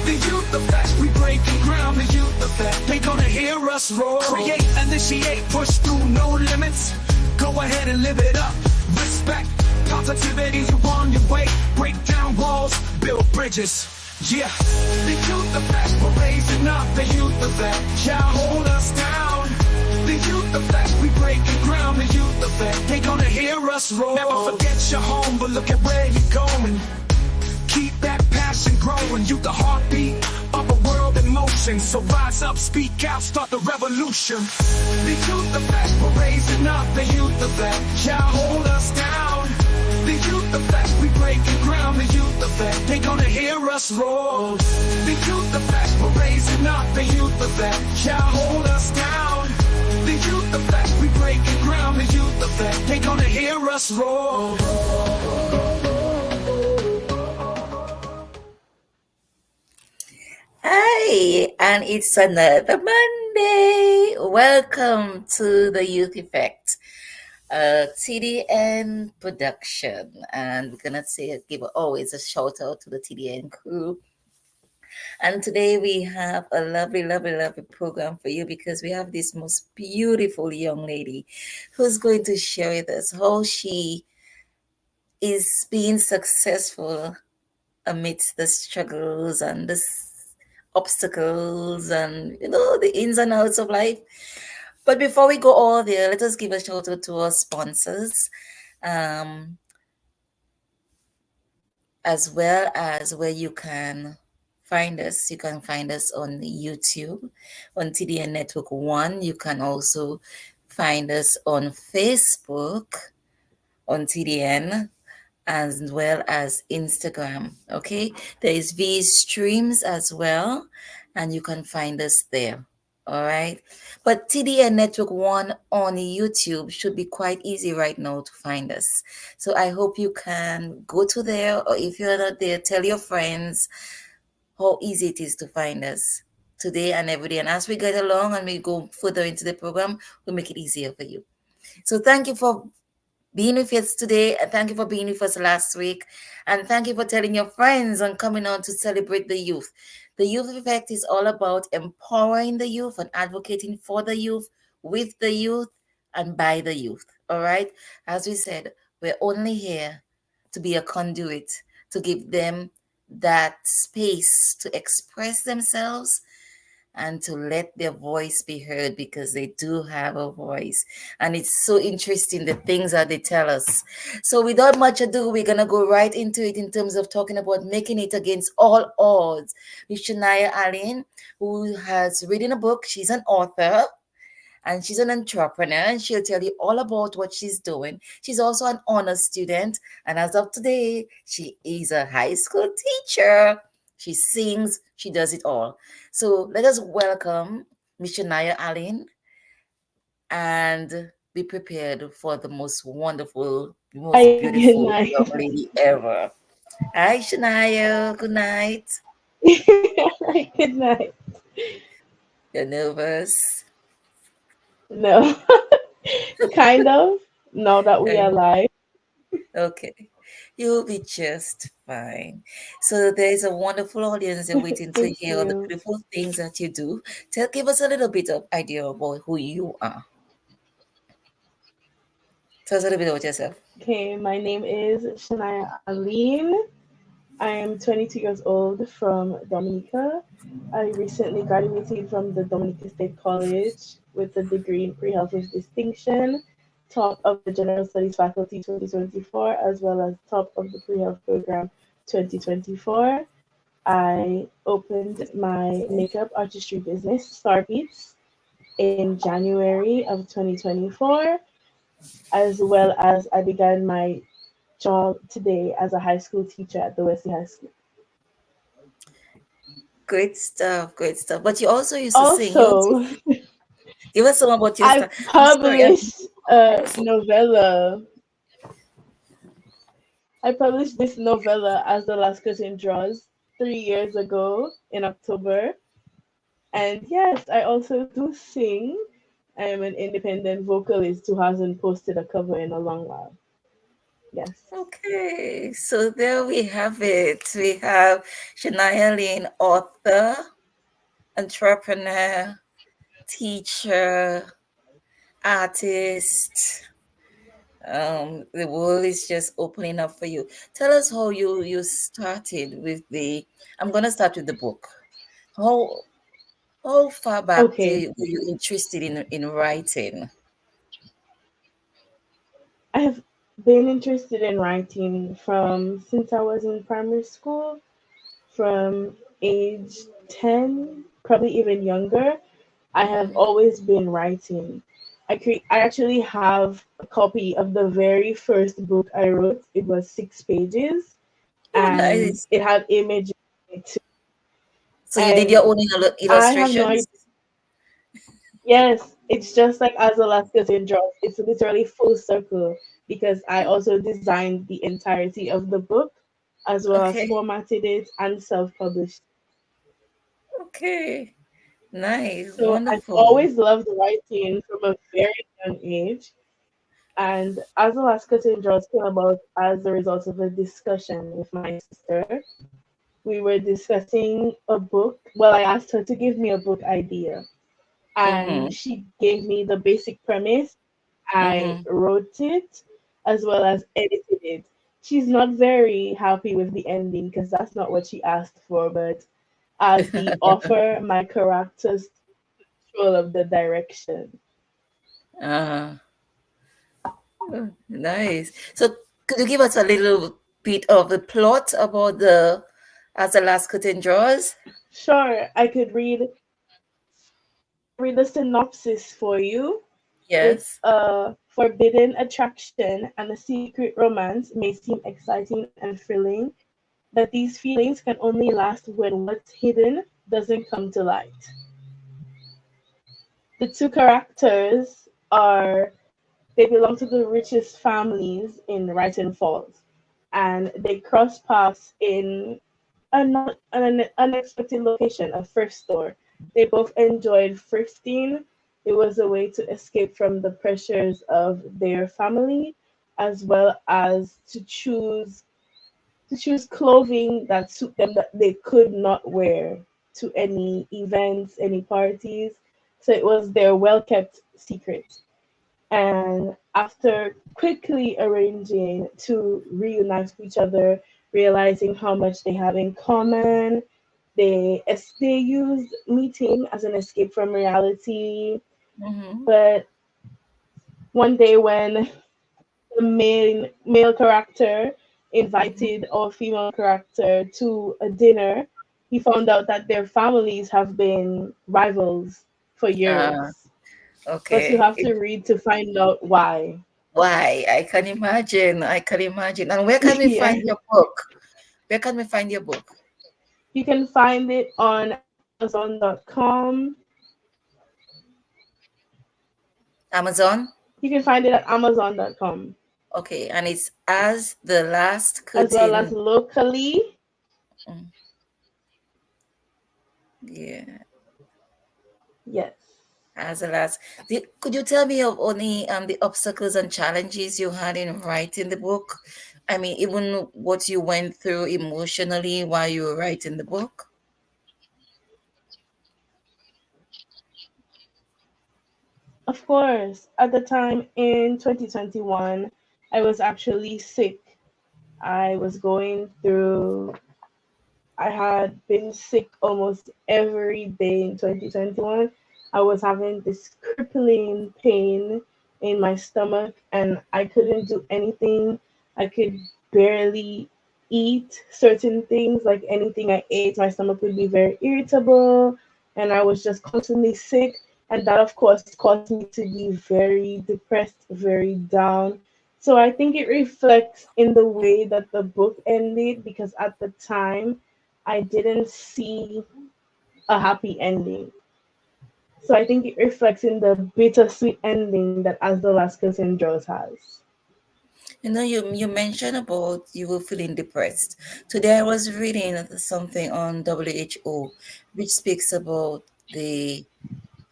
The youth effect, we breaking ground. The youth effect, they gonna hear us roar. Create, initiate, push through, no limits. Go ahead and live it up. Respect, positivity, you on your way. Break down walls, build bridges. Yeah, the youth effect, we're raising up. The youth effect, y'all hold us down. The youth effect, we breaking ground. The youth effect, they gonna hear us roar. Never forget your home, but look at where you're going. Keep that passion growing. You the heartbeat of a world in motion. So rise up, speak out, start the revolution. The youth effect, we're raising up. The youth effect, y'all hold us down. The youth effect, we breaking ground. The youth effect, they gonna hear us roar. The youth effect, we're raising up. The youth effect, y'all hold us down. The youth effect, we breaking ground. The youth effect, they gonna hear us roar. Hi, and it's another Monday. Welcome to the Youth Effect, TDN production, and we're gonna give always a shout out to the TDN crew. And today we have a lovely, lovely, lovely program for you because we have this most beautiful young lady who's going to share with us how she is being successful amidst the struggles and the obstacles and the ins and outs of life. But before we go all there, let us give a shout out to our sponsors, as well as where you can find us. You can find us on YouTube, on TDN Network 1. You can also find us on Facebook, on TDN, as well as Instagram. Okay, there is V Streams as well, and you can find us there. All right, but TDN Network 1 on YouTube should be quite easy right now to find us. So I hope you can go to there, or if you're not there, tell your friends how easy it is to find us today and every day. And as we get along and we go further into the program, we'll make it easier for you. So thank you for being with us today, and thank you for being with us last week, and thank you for telling your friends and coming on to celebrate the youth. The Youth Effect is all about empowering the youth and advocating for the youth, with the youth, and by the youth. All right, as we said, we're only here to be a conduit, to give them that space to express themselves and to let their voice be heard, because they do have a voice. And it's so interesting, the things that they tell us. So without much ado, we're going to go right into it in terms of talking about making it against all odds with Sherniah, Alleyne, who has written a book. She's an author and she's an entrepreneur, and she'll tell you all about what she's doing. She's also an honor student, and as of today, she is a high school teacher. She sings, she does it all. So let us welcome Miss Sherniah, Alleyne, and be prepared for the most wonderful, most beautiful young lady ever. Hi, Sherniah. Good night. Good night. You're nervous? No. Kind of. Now that we are live. Okay. You'll be just fine. So there's a wonderful audience there waiting to hear all the beautiful things that you do. Give us a little bit of idea about who you are. Tell us a little bit about yourself. Okay, my name is Sherniah Alleyne. I am 22 years old from Dominica. I recently graduated from the Dominica State College with a degree in pre-health with distinction, top of the General Studies Faculty 2024, as well as top of the pre-health program 2024. I opened my makeup artistry business, Starbeats, in January of 2024, as well as I began my job today as a high school teacher at the Wesley High School. Great stuff, great stuff. But you also used to sing. Give us some about your stuff. I published a novella. I published this novella, As the Last Curtain Draws, 3 years ago in October. And yes, I also do sing. I am an independent vocalist who hasn't posted a cover in a long while. Yes. Okay, so there we have it. We have Sherniah Alleyne, author, entrepreneur, teacher, artist. The world is just opening up for you. Tell us how you started with the. I'm gonna start with the book. How how far back Okay. were you interested in writing? I have been interested in writing from since I was in primary school, from age 10, probably even younger. I have Mm-hmm. always been writing. I actually have a copy of the very first book I wrote. It was 6 pages, Oh, and nice. it had images in it too. So you did And your own I have no idea. illustrations? Yes, it's just like as Alaska's in draws. It's literally full circle because I also designed the entirety of the book as well as Okay, formatted it and self-published. okay, nice, So I've wonderful. always loved writing from a very young age. And as Alaska's in draws came about as a result of a discussion with my sister, we were discussing a book. Well, I asked her to give me a book idea, and Mm-hmm. she gave me the basic premise. I Mm-hmm. wrote it as well as edited it. She's not very happy with the ending because that's not what she asked for, but as the author, my characters control of the direction. uh, nice. So could you give us a little bit of the plot about the As the Last Curtain Draws? Sure, I could read the synopsis for you. It's Yes. a forbidden attraction and a secret romance may seem exciting and thrilling, but these feelings can only last when what's hidden doesn't come to light. The two characters are they belong to the richest families in Wrighton Falls, and they cross paths in an unexpected location, a thrift store. They both enjoyed thrifting. It was a way to escape from the pressures of their family, as well as to choose clothing that suit them that they could not wear to any events, any parties. So it was their well kept secret. And after quickly arranging to reunite with each other, realizing how much they have in common, they used meeting as an escape from reality. Mm-hmm. But one day when the main male character Mm-hmm. invited our female character to a dinner, he found out that their families have been rivals for Uh, years. But you okay. have to read to find out why. Why? I can imagine. I can imagine. And where can we Yeah. find your book? Where can we find your book? You can find it on Amazon.com. Amazon? You can find it at Amazon.com, Okay. And it's As the Last as well as Curtain. locally. Mm, yeah. Yes. As the last. Could you tell me of any the obstacles and challenges you had in writing the book? I mean, even what you went through emotionally while you were writing the book? Of course, at the time in 2021, I was actually sick. I was going through, I had been sick almost every day in 2021. I was having this crippling pain in my stomach, and I couldn't do anything. I could barely eat certain things, like anything I ate, my stomach would be very irritable, and I was just constantly sick. And that, of course, caused me to be very depressed, very down. So I think it reflects in the way that the book ended because at the time I didn't see a happy ending. So I think it reflects in the bittersweet ending that As the Last Curtain Draws has. You mentioned about you were feeling depressed. Today I was reading something on WHO, which speaks about the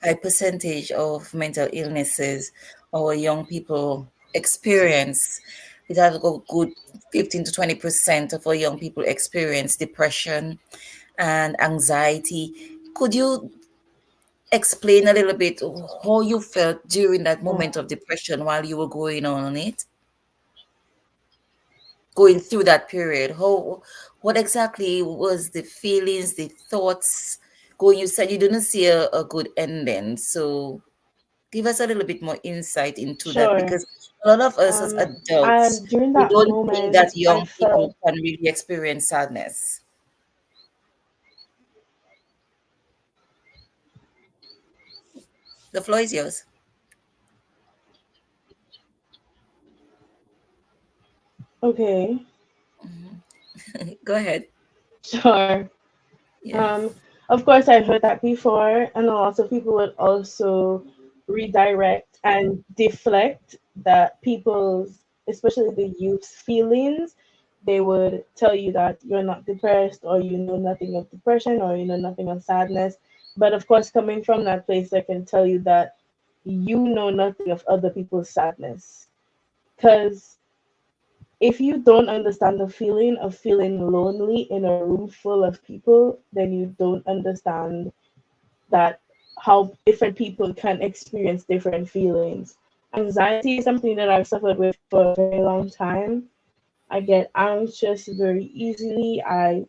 high percentage of mental illnesses our young people experience. it has a good 15 to 20% of our young people experience depression and anxiety. Could you explain a little bit how you felt during that Yeah, moment of depression while you were going on it, going through that period? How, what exactly was the feelings, the thoughts going? You said you didn't see a good ending, so give us a little bit more insight into that, sure. because a lot of us as adults, And during we that don't think that moment, I young people felt can really experience sadness. The floor is yours. okay. Go ahead. Sure. Yeah. Of course, I've heard that before, and a lot of people would also redirect and deflect that people's, especially the youth's feelings. They would tell you that you're not depressed, or you know nothing of depression, or you know nothing of sadness. But of course, coming from that place, I can tell you that you know nothing of other people's sadness. Because if you don't understand the feeling of feeling lonely in a room full of people, then you don't understand that how different people can experience different feelings. Anxiety is something that I've suffered with for a very long time. I get anxious very easily. I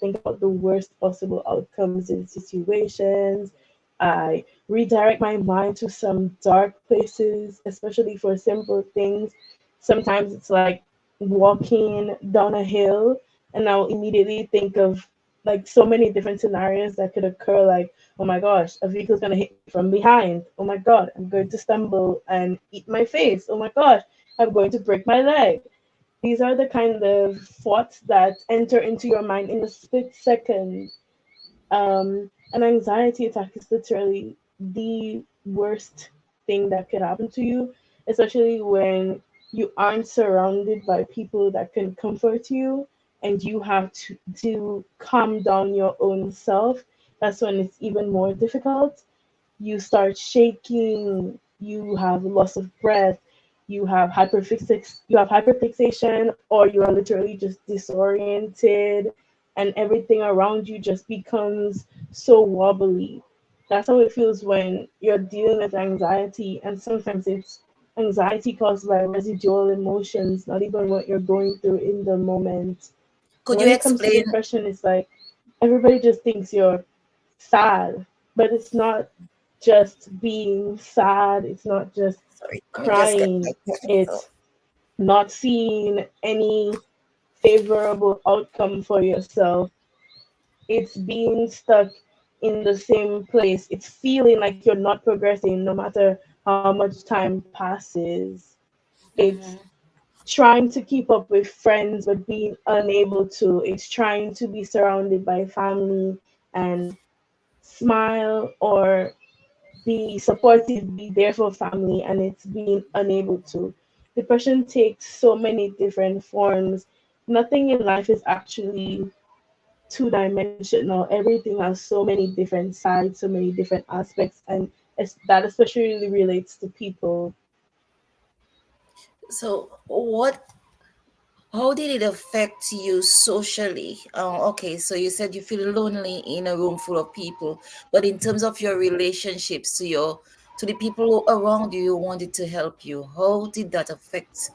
think about the worst possible outcomes in situations. I redirect my mind to some dark places, especially for simple things. Sometimes it's like walking down a hill, and I'll immediately think of like so many different scenarios that could occur. Like, oh my gosh, a vehicle's gonna hit me from behind. Oh my god, I'm going to stumble and eat my face. Oh my gosh, I'm going to break my leg. These are the kind of thoughts that enter into your mind in a split second. An anxiety attack is literally the worst thing that could happen to you, especially when you aren't surrounded by people that can comfort you and you have to calm down your own self. That's when it's even more difficult. You start shaking, you have loss of breath, you have hyperfixation, or you are literally just disoriented, and everything around you just becomes so wobbly. That's how it feels when you're dealing with anxiety, and sometimes it's anxiety caused by residual emotions, not even what you're going through in the moment. Could you When it comes to explain? depression, it's like everybody just thinks you're sad, but it's not just being sad, it's not just Sorry, let me just get my crying, coffee. So, it's not seeing any favorable outcome for yourself. It's being stuck in the same place. It's feeling like you're not progressing no matter how much time passes. It's mhm. trying to keep up with friends but being unable to. It's trying to be surrounded by family and smile or be supportive, be there for family, and it's being unable to. Depression takes so many different forms. Nothing in life is actually two dimensional. Everything has so many different sides, so many different aspects, and that especially relates to people. So what? How did it affect you socially? Okay, so you said you feel lonely in a room full of people, but in terms of your relationships to the people around you who wanted to help you, how did that affect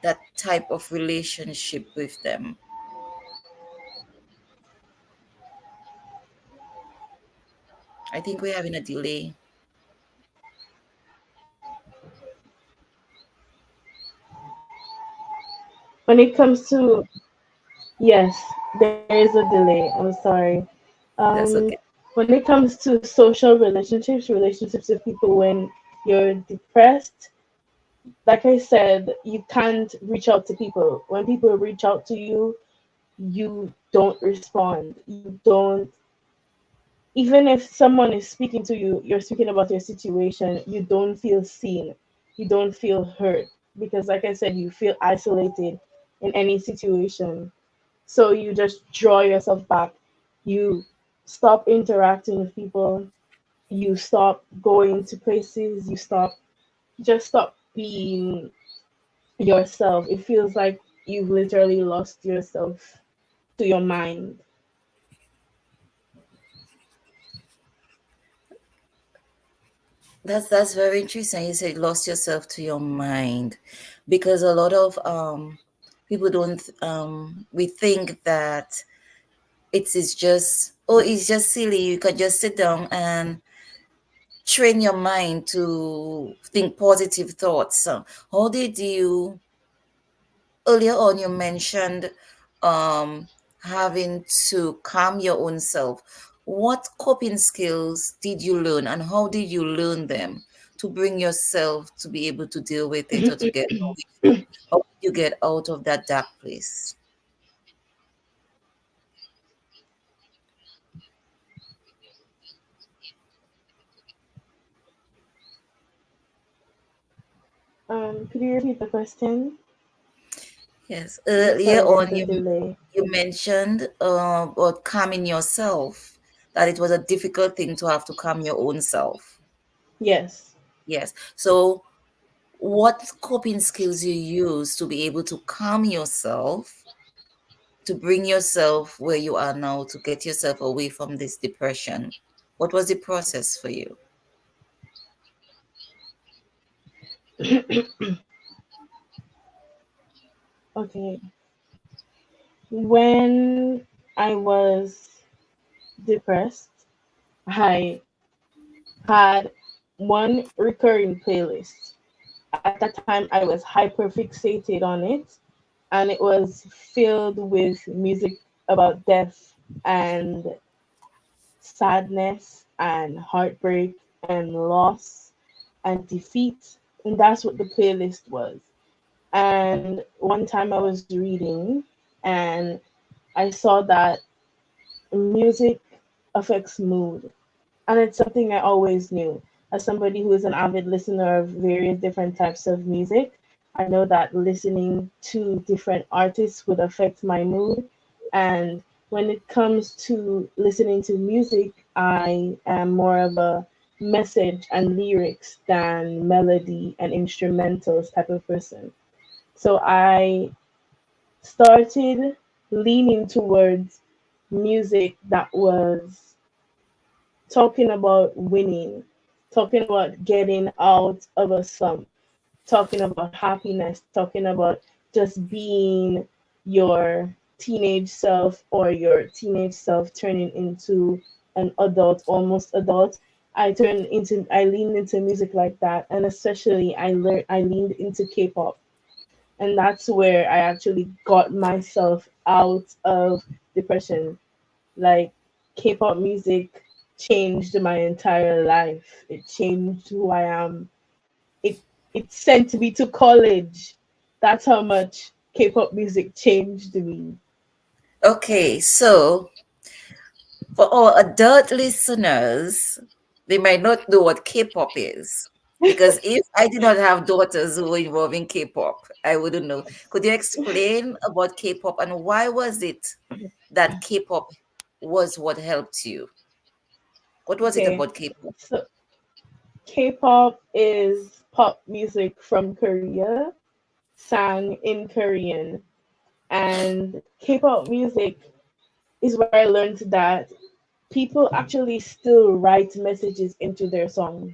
that type of relationship with them? I think we're having a delay. When it comes to, yes, there is a delay. I'm sorry. That's Um, okay. when it comes to social relationships, relationships with people when you're depressed, like I said, you can't reach out to people. When people reach out to you, you don't respond. You don't, even if someone is speaking to you, you're speaking about your situation, you don't feel seen. You don't feel heard because, like I said, you feel isolated in any situation. So you just draw yourself back. You stop interacting with people. You stop going to places. You stop, just stop being yourself. It feels like you've literally lost yourself to your mind. That's very interesting. You said lost yourself to your mind, because a lot of people don't we think that it is just, oh, it's just silly. You can just sit down and train your mind to think positive thoughts. So how did you, earlier on you mentioned um having to calm your own self. What coping skills did you learn, and how did you learn them to bring yourself to be able to deal with it, or to get away from, how did you get out of that dark place? Could you repeat the question? Yes, earlier Sorry on about the delay. you mentioned about calming yourself, that it was a difficult thing to have to calm your own self. Yes. Yes. So what coping skills you use to be able to calm yourself, to bring yourself where you are now, to get yourself away from this depression? What was the process for you? Okay. When I was depressed, I had one recurring playlist. At that time, I was hyper fixated on it, and it was filled with music about death and sadness and heartbreak and loss and defeat. And that's what the playlist was. And one time I was reading and I saw that music affects mood. And it's something I always knew. As somebody who is an avid listener of various different types of music, I know that listening to different artists would affect my mood. And when it comes to listening to music, I am more of a message and lyrics than melody and instrumentals type of person. So I started leaning towards music that was talking about winning, talking about getting out of a slump, talking about happiness, talking about just being your teenage self or your teenage self turning into an adult, almost adult. I leaned into music like that, and especially I leaned into K-pop, and that's where I actually got myself out of depression. Like, K-pop music changed my entire life. It changed who I am. It it sent me to college. That's how much K-pop music changed me. Okay, so for our adult listeners, they might not know what K-pop is. Because if I did not have daughters who were involved in K-pop, I wouldn't know. Could you explain about K-pop, and why was it that K-pop was what helped you? What was it Okay, about K-pop? so K-pop is pop music from Korea, sang in Korean, and K-pop music is where I learned that people actually still write messages into their songs.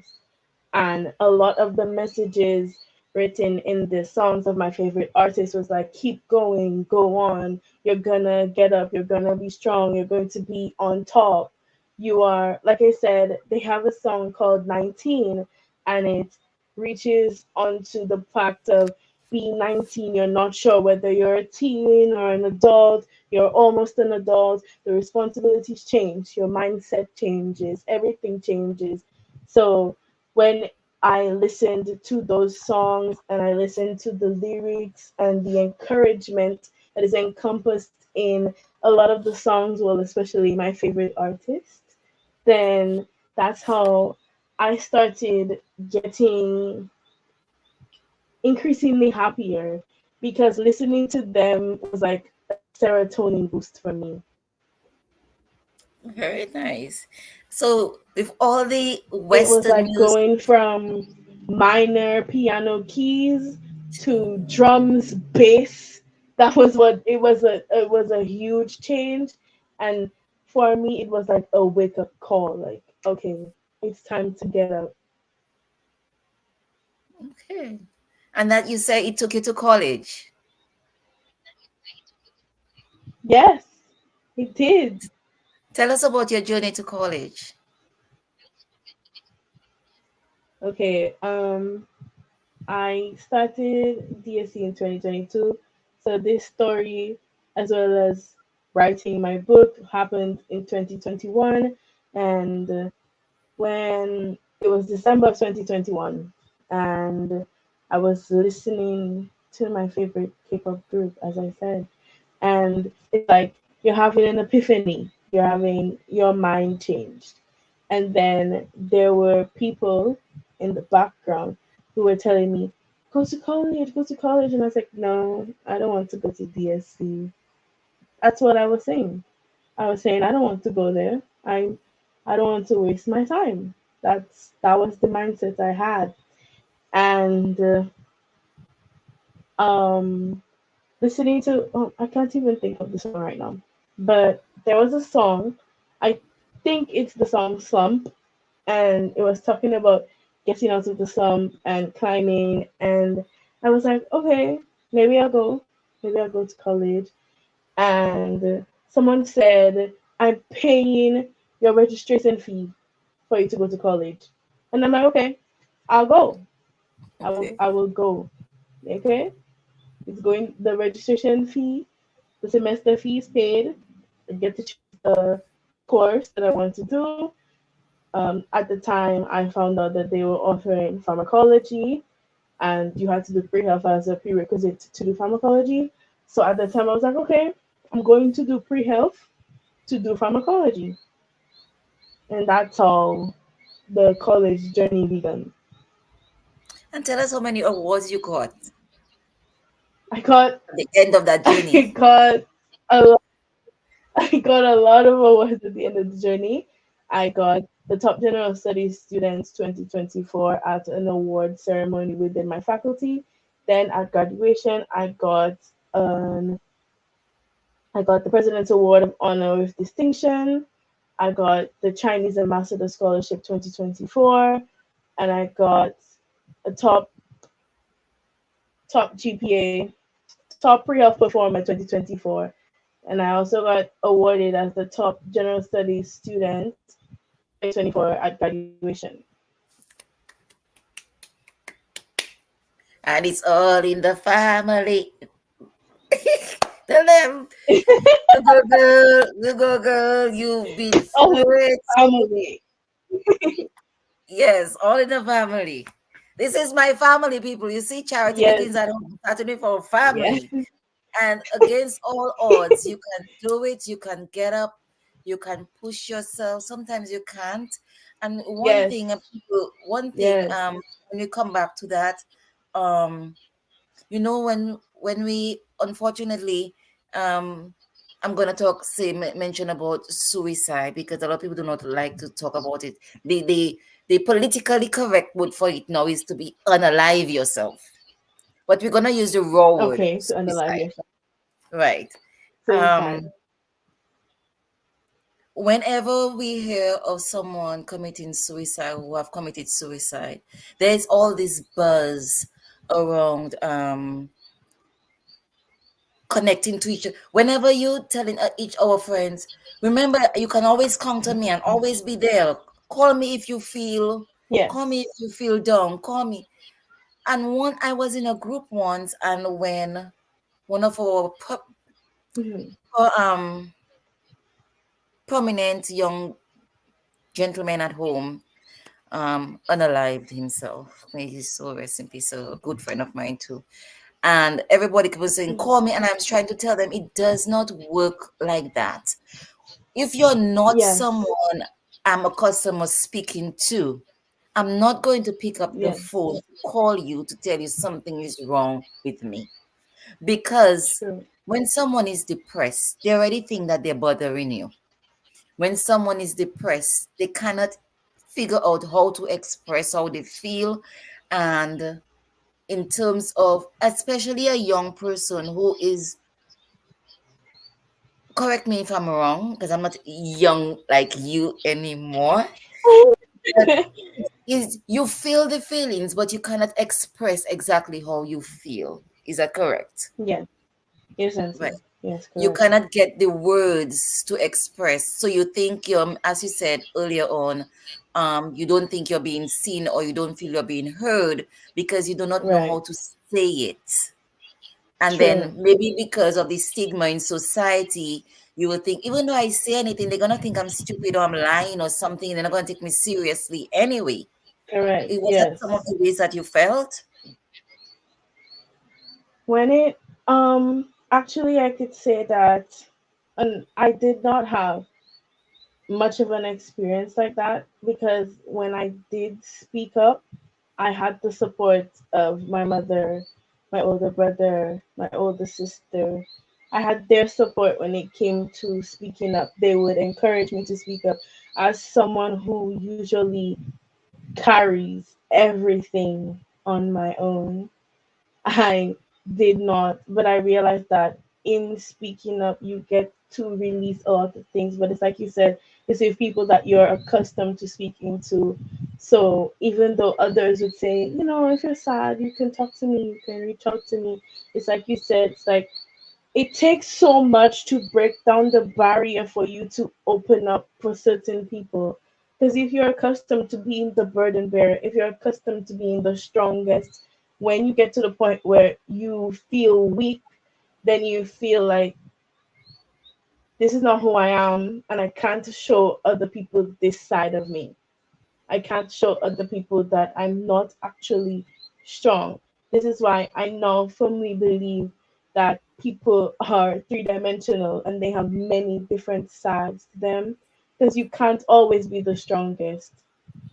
And a lot of the messages written in the songs of my favorite artists was like, keep going, go on, you're gonna get up, you're gonna be strong, you're going to be on top. You are, like I said, they have a song called 19, and it reaches onto the fact of being 19, you're not sure whether you're a teen or an adult, you're almost an adult, the responsibilities change, your mindset changes, everything changes. So when I listened to those songs and I listened to the lyrics and the encouragement that is encompassed in a lot of the songs, well, especially my favorite artist, then that's how I started getting increasingly happier because listening to them was like a serotonin boost for me. Very nice. So, with all the It was Western like music, going from minor piano keys to drums, bass. That was what it was. A huge change, and for me, it was like a wake up call. Like, okay, it's time to get up. Okay. And that you say it took you to college. Yes, it did. Tell us about your journey to college. Okay. I started DSC in 2022. So this story, as well as writing my book, happened in 2021. And when it was December of 2021, and I was listening to my favorite K-pop group, as I said, and it's like you're having an epiphany, you're having your mind changed. And then there were people in the background who were telling me, go to college. And I was like, no, I don't want to go to DSC. That's what I was saying. I was saying I don't want to go there. I don't want to waste my time. That was the mindset I had. And um listening to, I can't even think of the song right now, but there was a song, I think it's the song Slump, and it was talking about getting out of the slump and climbing. And I was like, okay, maybe I'll go, maybe I'll go to college. And someone said, I'm paying your registration fee for you to go to college. And I'm like, okay, I'll go. Okay. I will go. Okay, it's going, the registration fee, the semester fee is paid. I get to choose the course that I want to do. At the time, I found out that they were offering pharmacology, and you had to do pre-health as a prerequisite to do pharmacology. So at the time, I was like, okay, I'm going to do pre-health to do pharmacology, and that's how the college journey began. And tell us how many awards you got at I got, the end of that journey. I got a I got a lot of awards at the end of the journey. I got the Top General Studies Students 2024 at an award ceremony within my faculty. Then at graduation, um, I got the President's Award of Honor with Distinction. I got the Chinese Ambassador Scholarship 2024, and I got a top GPA, top pre-health performer 2024. And I also got awarded as the top general studies student 2024 at graduation. And it's all in the family. Tell them, the girl, you've been Oh, through it. family. Yes, all in the family. This is my family, people. You see, charity Yes, begins at home, starting for yes, family. And against all odds, you can do it, you can get up, you can push yourself. Sometimes you can't. And one yes, thing, people, yes. when you come back to that, um, when we unfortunately, um, I'm gonna mention about suicide because a lot of people do not like to talk about it. The politically correct word for it now is to be unalive yourself, but we're gonna use the raw word Okay, to unalive suicide, yourself. right? Suicide. Whenever we hear of someone committing suicide who have committed suicide, there's all this buzz around connecting to each other. Whenever you telling each our friends, remember you can always count on me and always be there. Call me if you feel, call me Yes. if you feel down. Call me. And I was in a group once, and when one of our Mhm. um prominent young gentlemen at home unalived himself. May his soul rest in peace. A good friend of mine too. And everybody was saying, Mhm. call me. And I was trying to tell them it does not work like that. If you're not Yes. someone I'm accustomed to speaking to, I'm not going to pick up the Yes. phone to call you to tell you something is wrong with me. Because True. when someone is depressed, they already think that they're bothering you. When someone is depressed, they cannot figure out how to express how they feel. And in terms of, especially a young person who is, correct me if I'm wrong, because I'm not young like you anymore, but is you feel the feelings, but you cannot express exactly how you feel. Is that correct? Yes. Yes, Right. Auntie. Yes, You correct. cannot get the words to express. So you think you're, as you said earlier on, you don't think you're being seen or you don't feel you're being heard because you do not know how Right. to say it. And then True. maybe because of the stigma in society, you will think, even though I say anything, they're gonna think I'm stupid or I'm lying or something, and they're not gonna take me seriously anyway. Correct. It was that some of Yes. the ways that you felt? When it actually I could say that I did not have much of an experience like that because when I did speak up, I had the support of my mother, my older brother, my older sister. I had their support when it came to speaking up. They would encourage me to speak up as someone who usually carries everything on my own. I did not, but I realized that in speaking up, you get to release a lot of things. But it's like you said, it's with people that you're accustomed to speaking to. So even though others would say, if you're sad, you can talk to me, you can reach out to me. It's like you said, it's like it takes so much to break down the barrier for you to open up for certain people. Because if you're accustomed to being the burden bearer, if you're accustomed to being the strongest, when you get to the point where you feel weak, then you feel like this is not who I am, and I can't show other people this side of me. I can't show other people that I'm not actually strong. This is why I now firmly believe that people are three-dimensional and they have many different sides to them because you can't always be the strongest.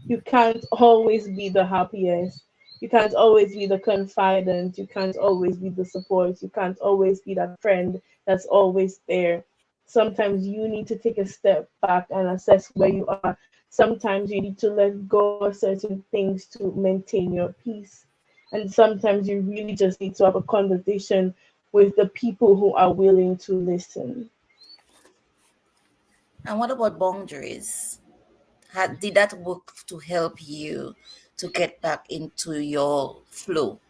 You can't always be the happiest. You can't always be the confidant. You can't always be the support. You can't always be that friend that's always there. Sometimes you need to take a step back and assess where you are. Sometimes you need to let go of certain things to maintain your peace. And sometimes you really just need to have a conversation with the people who are willing to listen. And what about boundaries? Did that work to help you to get back into your flow?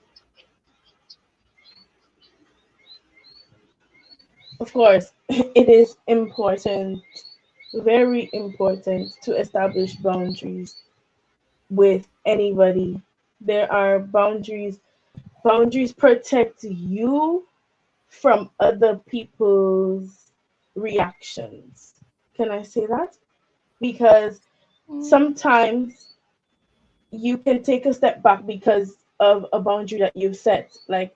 Of course, it is important, very important, to establish boundaries with anybody. There are boundaries. Boundaries protect you from other people's reactions. Can I say that? Because Mm. sometimes you can take a step back because of a boundary that you've set. Like,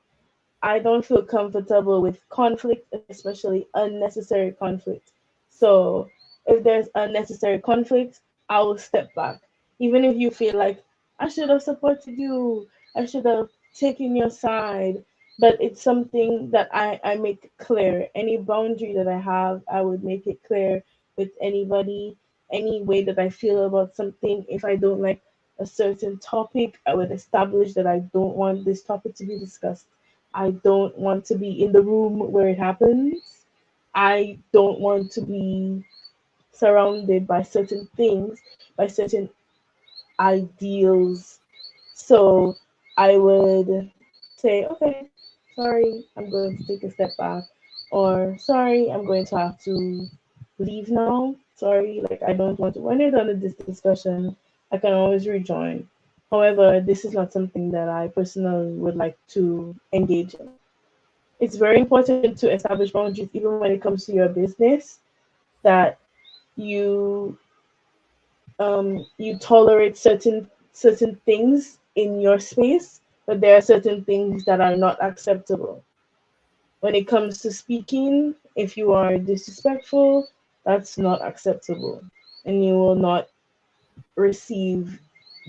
I don't feel comfortable with conflict, especially unnecessary conflict. So if there's unnecessary conflict, I will step back. Even if you feel like I should have supported you, I should have taken your side. But it's something that I make clear. Any boundary that I have, I would make it clear with anybody, any way that I feel about something. If I don't like a certain topic, I would establish that I don't want this topic to be discussed. I don't want to be in the room where it happens. I don't want to be surrounded by certain things, by certain ideals. So I would say, okay, sorry, I'm going to take a step back. Or sorry, I'm going to have to leave now. Sorry, like I don't want to. When you're done with this discussion, I can always rejoin. However, this is not something that I personally would like to engage in. It's very important to establish boundaries even when it comes to your business, that you you tolerate certain things in your space, but there are certain things that are not acceptable. When it comes to speaking, if you are disrespectful, that's not acceptable, and you will not receive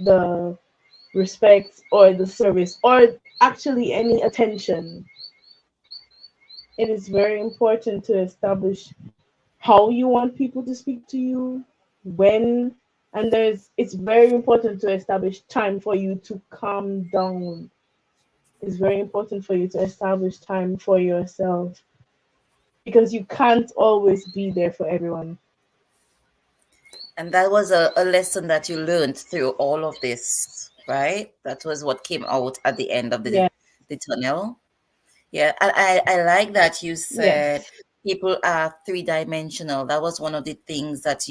the respect or the service or actually any attention. It is very important to establish how you want people to speak to you, when, and it's very important to establish time for you to calm down. it's very important for you to establish time for yourself because you can't always be there for everyone. And that was a lesson that you learned through all of this, right? That was what came out at the end of Yeah. the tunnel. Yeah, I like that you said Yes. people are three-dimensional. That was one of the things that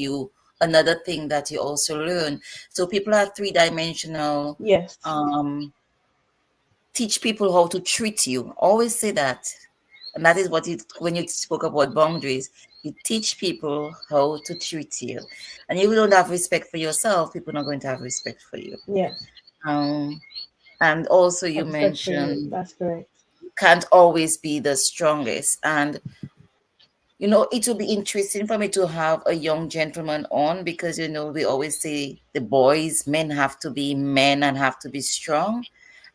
another thing that you also learned. So people are three-dimensional. Yes. Um, Teach people how to treat you. Always say that. And that is what when you spoke about boundaries, you teach people how to treat you. And if you don't have respect for yourself, people are not going to have respect for you. Yes. Um, and also you Respect for you. mentioned That's correct. you can't always be the strongest. And it will be interesting for me to have a young gentleman on because we always say the boys, men have to be men and have to be strong.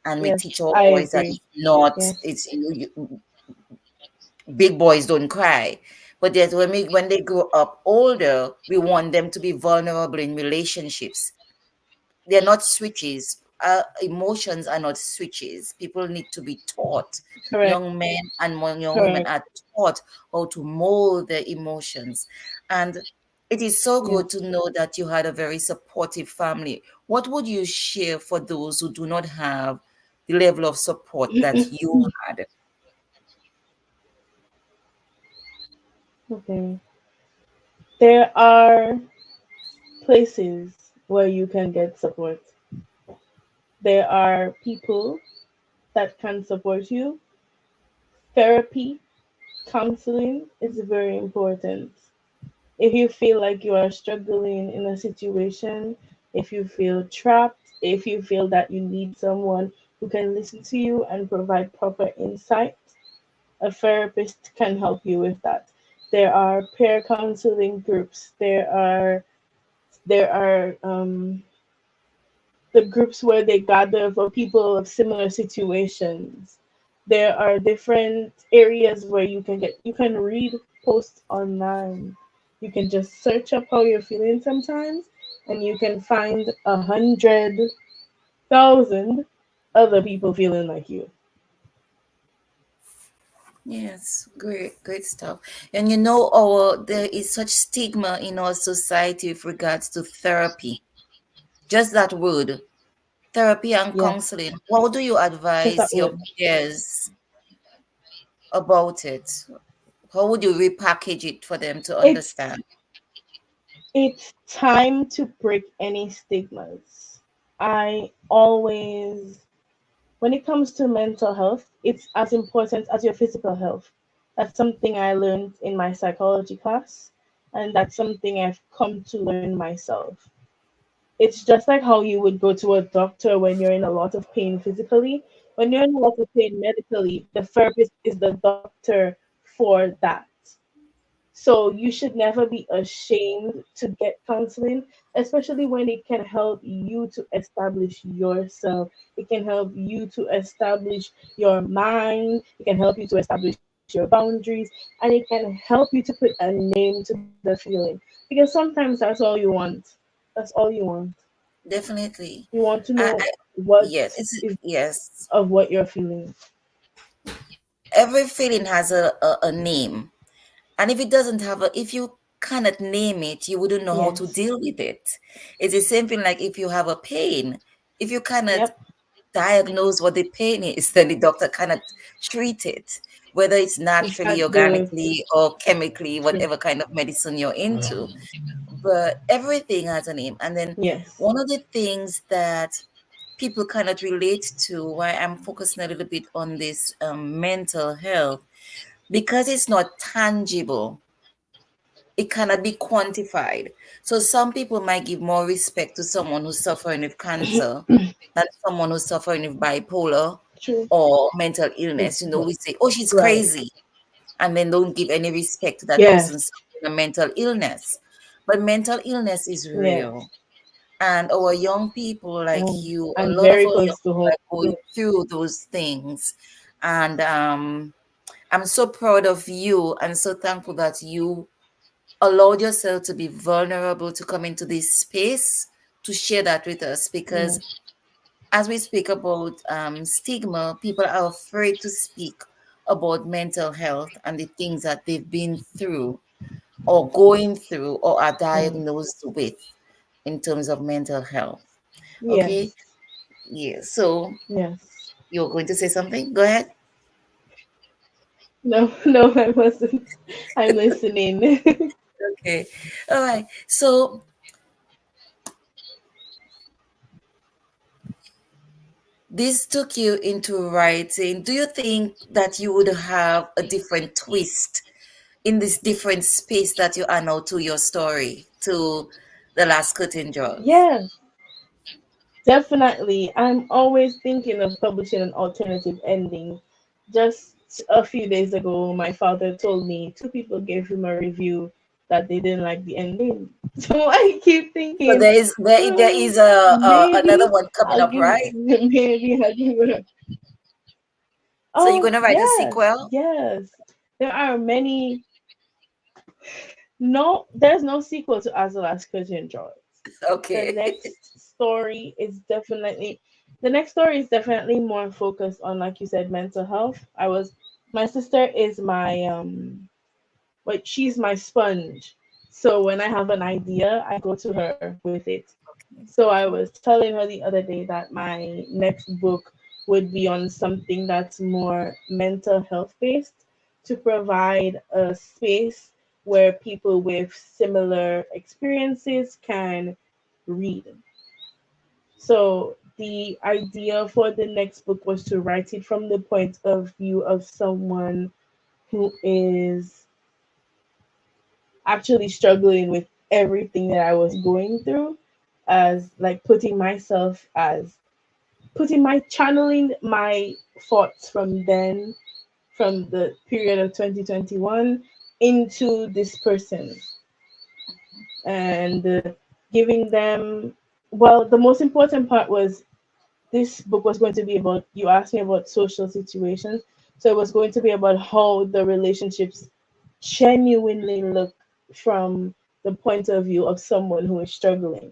And we Yes, teach our I boys that agree. it's not, Yes. it's big boys don't cry. But yet when they grow up older, we want them to be vulnerable in relationships. They're not switches. Emotions are not switches. People need to be taught. Correct. Young men and young women Correct. are taught how to mold their emotions. And it is so Yes. good to know that you had a very supportive family. What would you share for those who do not have the level of support that you had? Okay. There are places where you can get support. There are people that can support you. Therapy, counseling is very important. If you feel like you are struggling in a situation, if you feel trapped, if you feel that you need someone who can listen to you and provide proper insight, a therapist can help you with that. There are peer counseling groups. There are the groups where they gather for people of similar situations. There are different areas where you can read posts online. You can just search up how you're feeling sometimes, and you can find 100,000 other people feeling like you. Yes, great, great stuff. And there is such stigma in our society with regards to therapy. Just that word, therapy and Yes, counseling. How do you just that advise your word. peers about it? How would you repackage it for them to It's understand? it's time to break any stigmas. I always When it comes to mental health, it's as important as your physical health. That's something I learned in my psychology class, and that's something I've come to learn myself. It's just like how you would go to a doctor when you're in a lot of pain physically. When you're in a lot of pain medically, the therapist is the doctor for that. So you should never be ashamed to get counseling, especially when it can help you to establish yourself. It can help you to establish your mind. It can help you to establish your boundaries, and it can help you to put a name to the feeling. Because sometimes that's all you want. That's all you want. Definitely. You want to I, know I what yes, it's is yes. of what you're feeling. Every feeling has a name. And if it doesn't have if you cannot name it, you wouldn't know how to Yes. deal with it. It's the same thing like if you have a pain. If you cannot Yep. diagnose what the pain is, then the doctor cannot treat it, whether it's You naturally, can't do it. organically, or chemically, True. whatever kind of medicine you're into. But everything has a name. And then Yes. one of the things that people cannot relate to, why I'm focusing a little bit on this mental health, because it's not tangible, it cannot be quantified. So some people might give more respect to someone who's suffering with cancer than someone who's suffering with bipolar True. or mental illness. It's We say, oh, she's right. crazy, and then don't give any respect to that Yes. person's suffering a mental illness. But mental illness is Yes. real. And our young people like And you, a and lot of very our young close to people home. are going through those things. And I'm so proud of you and so thankful that you allowed yourself to be vulnerable to come into this space to share that with us, because Yes. as we speak about stigma, people are afraid to speak about mental health and the things that they've been through or going through or are Mm. diagnosed with in terms of mental health. Okay. Yes. Yeah. So Yes. you're going to say something? Go ahead. No, no, I wasn't. I'm listening. Okay. All right. So this took you into writing. Do you think that you would have a different twist in this different space that you are now to your story, to the last curtain draws? Yes, definitely. I'm always thinking of publishing an alternative ending. Just a few days ago, my father told me two people gave him a review that they didn't like the ending. So I keep So thinking, there is another maybe one coming I'll up, give, right? maybe I'll give it a, So you're oh, gonna write a yes, sequel? yes. There are many. No, there's no sequel to As the Last Curtain Draws. The Okay. next story is definitely the next story is definitely more focused on, like you said, mental health. My sister is my like she's my sponge. So when I have an idea, I go to her with it. So I was telling her the other day that my next book would be on something that's more mental health based, to provide a space where people with similar experiences can read. So the idea for the next book was to write it from the point of view of someone who is actually struggling with everything that I was going through, as like putting my channeling my thoughts from then, from the period of 2021 into this person, and giving them, well, the most important part was this book was going to be about, you asked me about social situations, so it was going to be about how the relationships genuinely look from the point of view of someone who is struggling,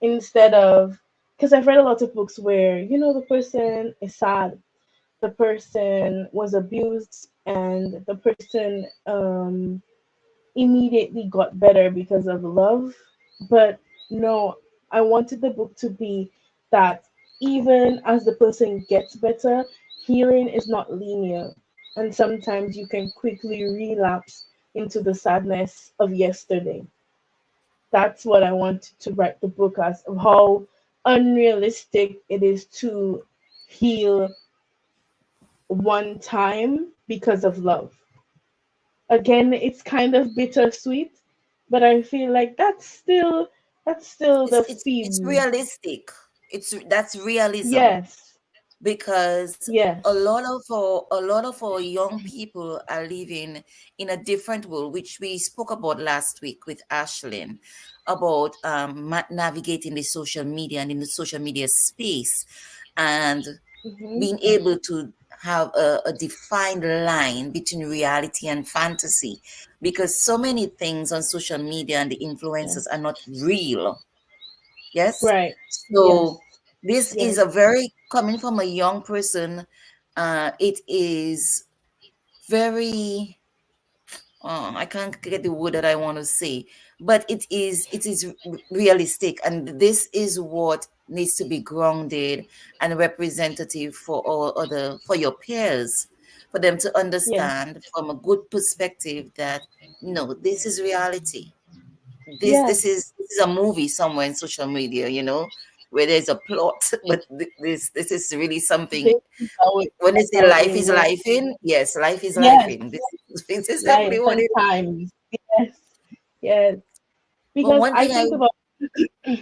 instead of, because I've read a lot of books where, the person is sad, the person was abused, and the person immediately got better because of love. But no, I wanted the book to be that even as the person gets better, healing is not linear. And sometimes you can quickly relapse into the sadness of yesterday. That's what I wanted to write the book as, of how unrealistic it is to heal one time because of love. Again, it's kind of bittersweet, but I feel like that's still the It's theme. realistic. That's realism, Yes, because yes. a lot of our young people are living in a different world, which we spoke about last week with Ashlyn, about navigating the social media and in the social media space, and Hmm. being able to have a defined line between reality and fantasy, because so many things on social media and the influencers are Yes. not real. Yes. Right. Yes. So this is Yes. a very, coming from a young person, it is very, I can't get the word that I want to say, but it is realistic, and this is what needs to be grounded and representative for all other, for your peers, for them to Yes. understand from a good perspective that no, this is reality. Yes. This is a movie somewhere in social media, where there's a plot, but this is really something. This is how it, When they that's say how it life really is works. life in, yes, life is life Yes. in. This is exactly Life what and it is. times. Yes. Yes. But Because one thing I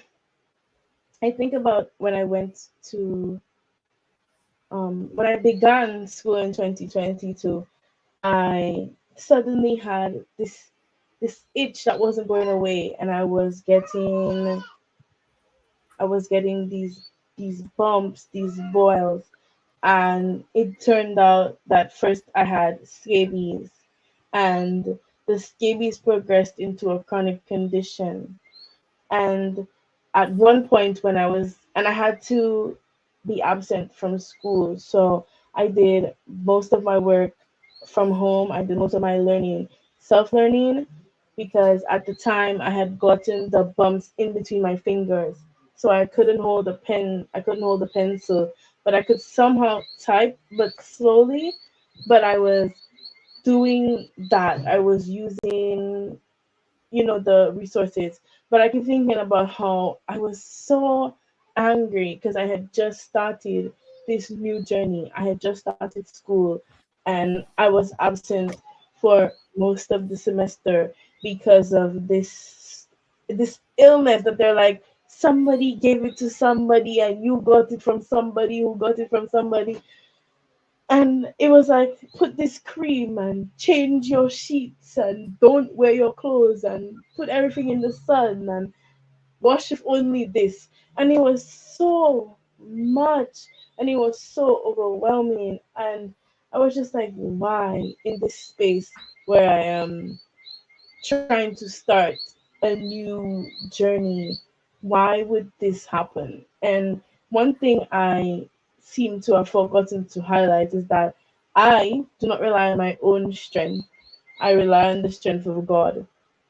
I think about when I went to when I began school in 2022, I suddenly had this itch that wasn't going away, and I was getting these bumps, these boils, and it turned out that first I had scabies, and the scabies progressed into a chronic condition. And at one point when I was, and I had to, be absent from school. So I did most of my work from home. I did most of my learning self learning because at the time I had gotten the bumps in between my fingers. So I couldn't hold a pen, I couldn't hold a pencil, but I could somehow type, but slowly. But I was doing that. I was using, the resources. But I keep thinking about how I was so angry because I had just started this new journey. I had just started school and I was absent for most of the semester because of this illness that they're like somebody gave it to somebody and you got it from somebody who got it from somebody, and it was like put this cream and change your sheets and don't wear your clothes and put everything in the sun and wash with only this. And it was so much and it was so overwhelming. And I was just like, why in this space where I am trying to start a new journey, why would this happen? And one thing I seem to have forgotten to highlight is that I do not rely on my own strength. I rely on the strength of God.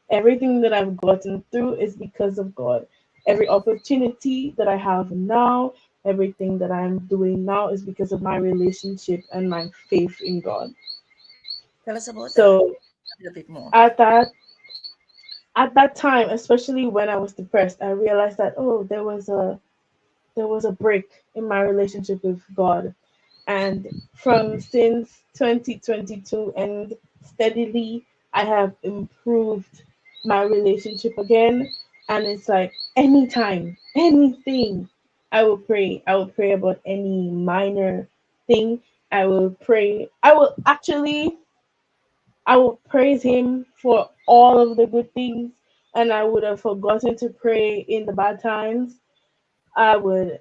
Everything that I've gotten through is because of God. Every opportunity that I have now, everything that I'm doing now is because of my relationship and my faith in God. Tell us about that So a little bit more. at that time, especially when I was depressed, I realized that there was a break in my relationship with God. And from since 2022 and steadily, I have improved my relationship again. And it's like anytime, anything, I will pray. I will pray about any minor thing. I will pray. I will praise him for all of the good things. And I would have forgotten to pray in the bad times. I would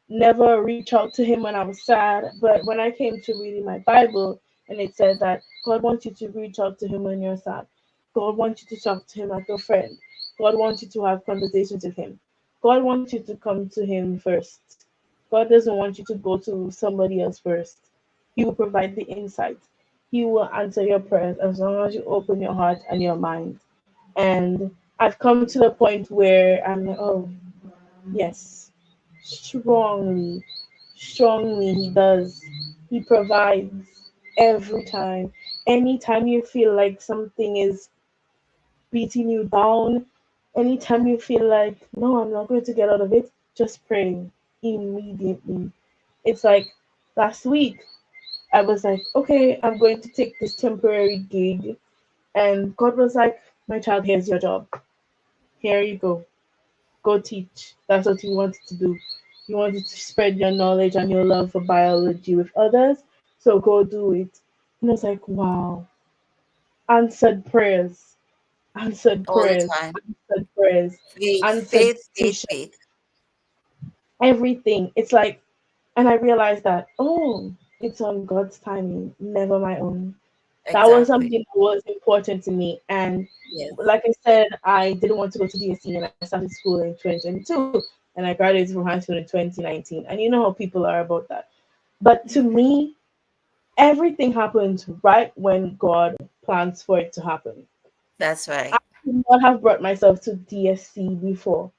never reach out to him when I was sad. But when I came to reading my Bible, and it says that God wants you to reach out to him when you're sad. God wants you to talk to him like a friend. God wants you to have conversations with him. God wants you to come to him first. God doesn't want you to go to somebody else first. He will provide the insight. He will answer your prayers as long as you open your heart and your mind. And I've come to the point where I'm like, oh, yes, strongly, strongly he does. He provides every time. Anytime you feel like something is beating you down, anytime you feel like, no, I'm not going to get out of it, just pray immediately. It's like last week, I was like, okay, I'm going to take this temporary gig. And God was like, my child, here's your job. Here you go. Go teach. That's what you wanted to do. You wanted to spread your knowledge and your love for biology with others. So go do it. And I was like, wow. Answered prayers. Answered All the prayers. time. Answered prayers. Faith, Answered faith, faith, petition. faith. Everything. It's like, and I realized that, oh, it's on God's timing, never my own. That was Exactly. something that was important to me. And Yes. like I said, I didn't want to go to DSC and I started school in 2022 and I graduated from high school in 2019. And you know how people are about that. But to me, everything happens right when God plans for it to happen. That's I right. could not have brought myself to DSC before.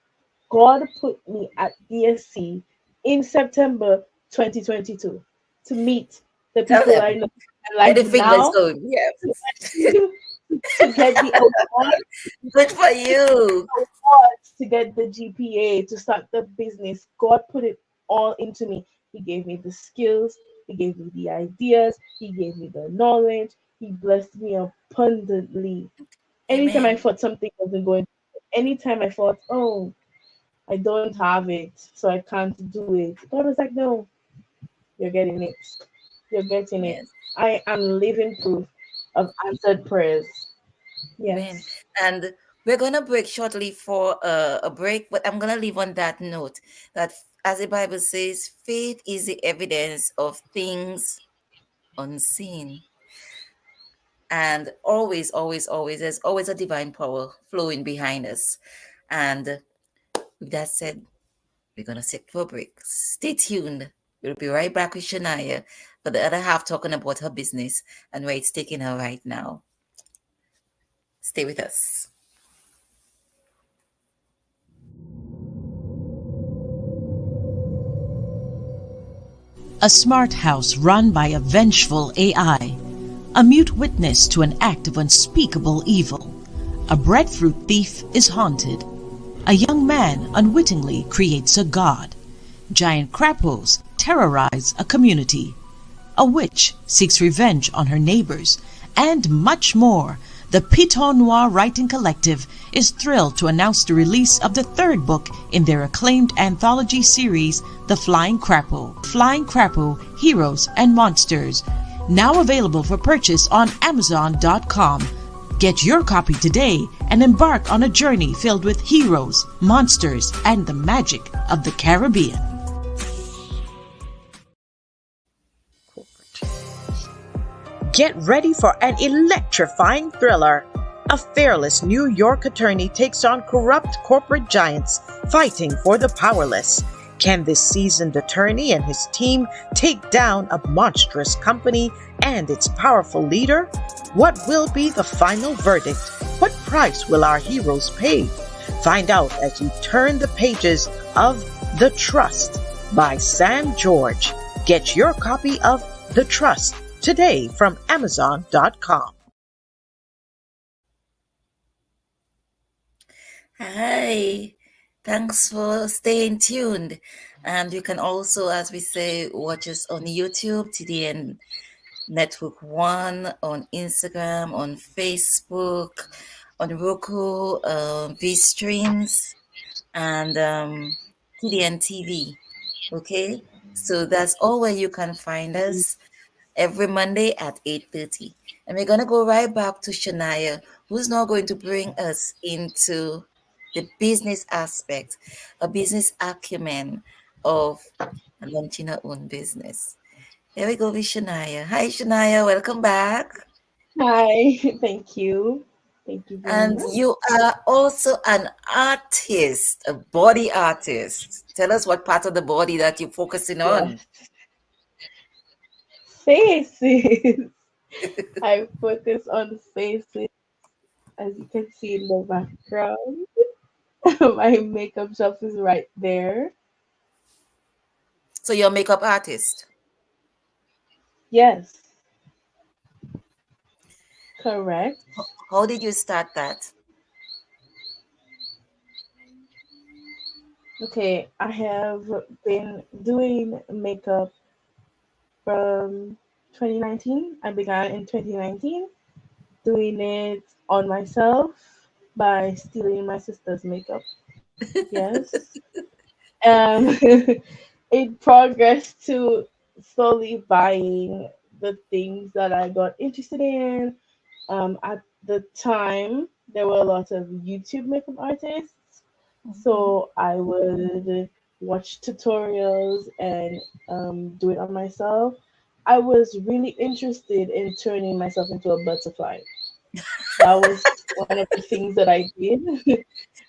God put me at DSC in September 2022 to meet the Tell people I them. know. And Where like the fingers now, going. Yes. to get the award, Good for you. to get the GPA, to start the business. God put it all into me. He gave me the skills, He gave me the ideas, He gave me the knowledge, He blessed me abundantly. Anytime I Amen. thought something wasn't going, anytime I thought, oh, I don't have it, so I can't do it, God was like, no, you're getting it. You're getting it. Yes. I am living proof of answered prayers. Amen. Yes. And we're going to break shortly for a break, but I'm going to leave on that note that, as the Bible says, faith is the evidence of things unseen. And always, always, always, there's always a divine power flowing behind us. And with that said, we're going to sit for a break. Stay tuned. We'll be right back with Sherniah for the other half talking about her business and where it's taking her right now. Stay with us. A smart house run by a vengeful AI, a mute witness to an act of unspeakable evil. A breadfruit thief is haunted. A young man unwittingly creates a god. Giant crapos terrorize a community. A witch seeks revenge on her neighbors, and much more. The Piton Noir Writing Collective is thrilled to announce the release of the third book in their acclaimed anthology series, The Flying Crapo. Flying Crapo, Heroes and Monsters. Now available for purchase on Amazon.com. Get your copy today and embark on a journey filled with heroes, monsters, and the magic of the Caribbean. Get ready for an electrifying thriller. A fearless New York attorney takes on corrupt corporate giants fighting for the powerless. Can this seasoned attorney and his team take down a monstrous company and its powerful leader? What will be the final verdict? What price will our heroes pay? Find out as you turn the pages of The Trust by Sam George. Get your copy of The Trust today from Amazon.com. Hi, thanks for staying tuned. And you can also, as we say, watch us on YouTube, TDN Network 1, on Instagram, on Facebook, on Roku, V-Streams, and TDN TV. Okay, so that's all where you can find us every Monday at 8:30. And we're going to go right back to Sherniah, who's now going to bring us into the business aspect, a business acumen of launching her own business. Here we go with Sherniah. Hi, Sherniah. Welcome back. Hi, thank you. Thank you very And much. you are also an artist, a body artist. Tell us what part of the body that you're focusing on. Yes. Faces. I focus on faces, as you can see in the background. My makeup shop is right there. So you're a makeup artist. Yes, correct. How did you start that? Okay, I have been doing makeup from 2019. I began in 2019 doing it on myself by stealing my sister's makeup. Yes. And it progressed to slowly buying the things that I got interested in. At the time, there were a lot of YouTube makeup artists, so I would watch tutorials and do it on myself. I was really interested in turning myself into a butterfly. That was one of the things that I did.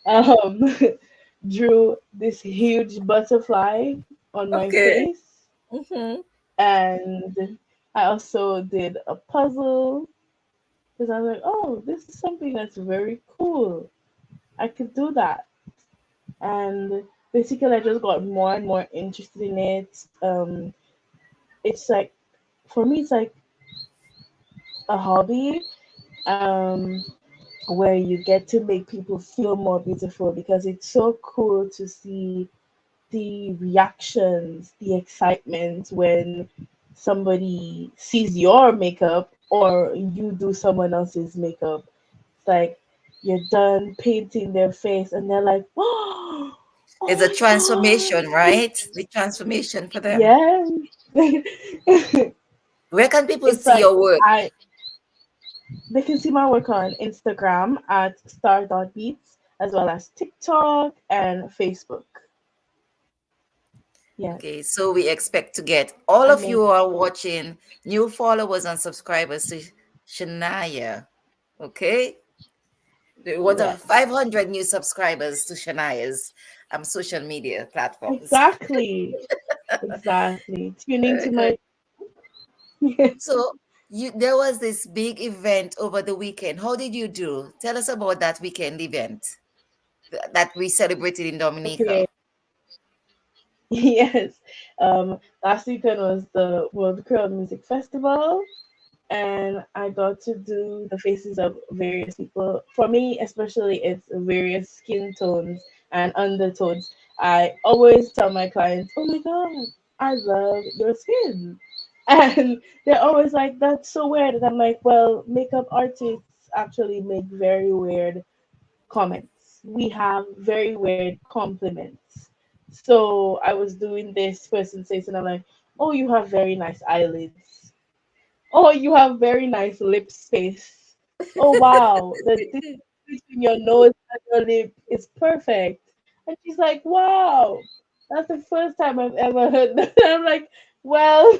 um, drew this huge butterfly on my Okay. face, Mm-hmm. and I also did a puzzle because I was like, oh, this is something that's very cool. I could do that. And basically, I just got more and more interested in it. It's like, for me, it's like a hobby where you get to make people feel more beautiful because it's so cool to see the reactions, the excitement when somebody sees your makeup or you do someone else's makeup. It's like you're done painting their face and they're like, oh It's a my transformation, God. right? The transformation for them. Yes. Where can people It's see like your work? they can see my work on Instagram at star.beats as well as TikTok and Facebook. Yes. Okay, so we expect to get all I of you make who are watching new followers and subscribers to Sherniah. Okay, we want yes. 500 new subscribers to Shania's social media platforms. Exactly. Exactly. Tuning Very to good. my yes. So there was this big event over the weekend. How did you do? Tell us about that weekend event that we celebrated in Okay. Dominica. Yes. Last weekend was the World Curl Music Festival, and I got to do the faces of various people. For me, especially, it's various skin tones and undertones. I always tell my clients, "Oh my God, I love your skin," and they're always like, "That's so weird." And I'm like, "Well, makeup artists actually make very weird comments. We have very weird compliments." So I was doing this person says, and I'm like, "Oh, you have very nice eyelids. Oh, you have very nice lip space. Oh, wow, the distance between your nose and your lip is perfect." And she's like, "Wow, that's the first time I've ever heard that." I'm like, "Well,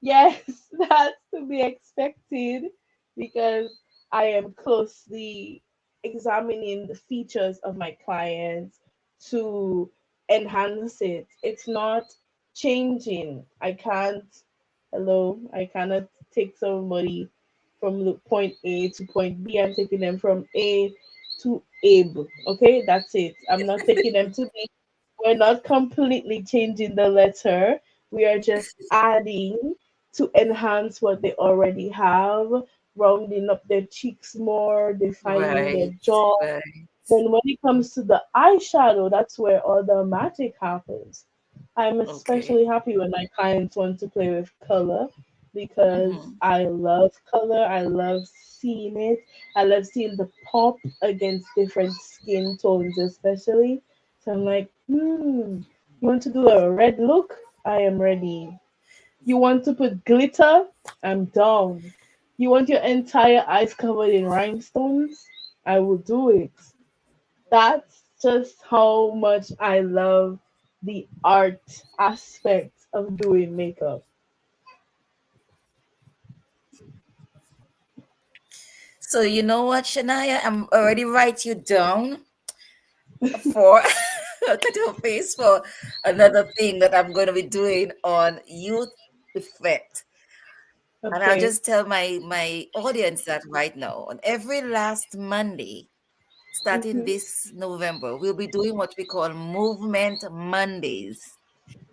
yes, that's to be expected because I am closely examining the features of my clients to enhance it. It's not changing. I cannot take somebody from point A to point B. I'm taking them from A to Abe. Okay, that's it. I'm not taking them to B. We're not completely changing the letter. We are just adding to enhance what they already have, rounding up their cheeks more, defining their Right, jaw. right. Then when it comes to the eyeshadow, that's where all the magic happens. I'm Okay. especially happy when my clients want to play with color because Mm-hmm. I love color. I love seeing it. I love seeing the pop against different skin tones, especially. So I'm like, you want to do a red look? I am ready. You want to put glitter? I'm down. You want your entire eyes covered in rhinestones? I will do it. That's just how much I love the art aspect of doing makeup. So you know what, Shania? I'm already write you down for cut your face for another thing that I'm going to be doing on youth effect. And I'll Okay. just tell my audience that right now, on every last Monday, starting Mm-hmm. this November, we'll be doing what we call Movement Mondays.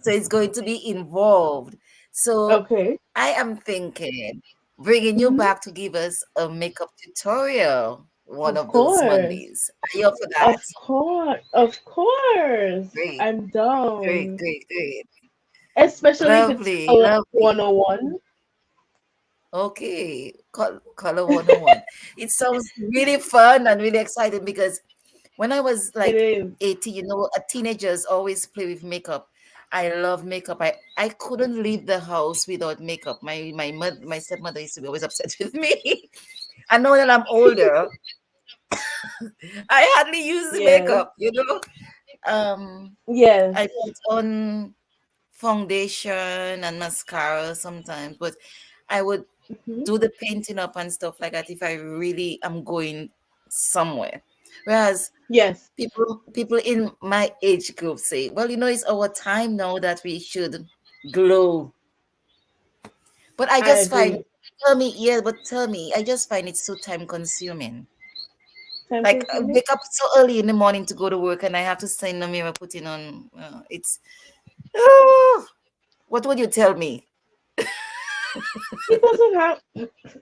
So it's going to be involved. So Okay. I am thinking bringing you Mm-hmm. back to give us a makeup tutorial one Of of those course. Mondays. Are you up for that? Of course. Of course. Great, I'm great, down. great, great. Especially if it's Lovely, color lovely. 101. Okay, Color 101. It sounds really fun and really exciting because when I was It like is. 18, teenagers always play with makeup. I love makeup. I couldn't leave the house without makeup. My stepmother used to be always upset with me. And now that I'm older, I hardly use Yes. makeup. Um, I Yes. put on foundation and mascara sometimes, but I would Mm-hmm. do the painting up and stuff like that if I really am going somewhere. Whereas Yes. people in my age group say, well, it's our time now that we should glow. But I I just find agree. tell me, I just find it so time consuming. Time Like I consuming? wake up so early in the morning to go to work and I have to stand in the mirror putting on it's what would you tell me? It doesn't have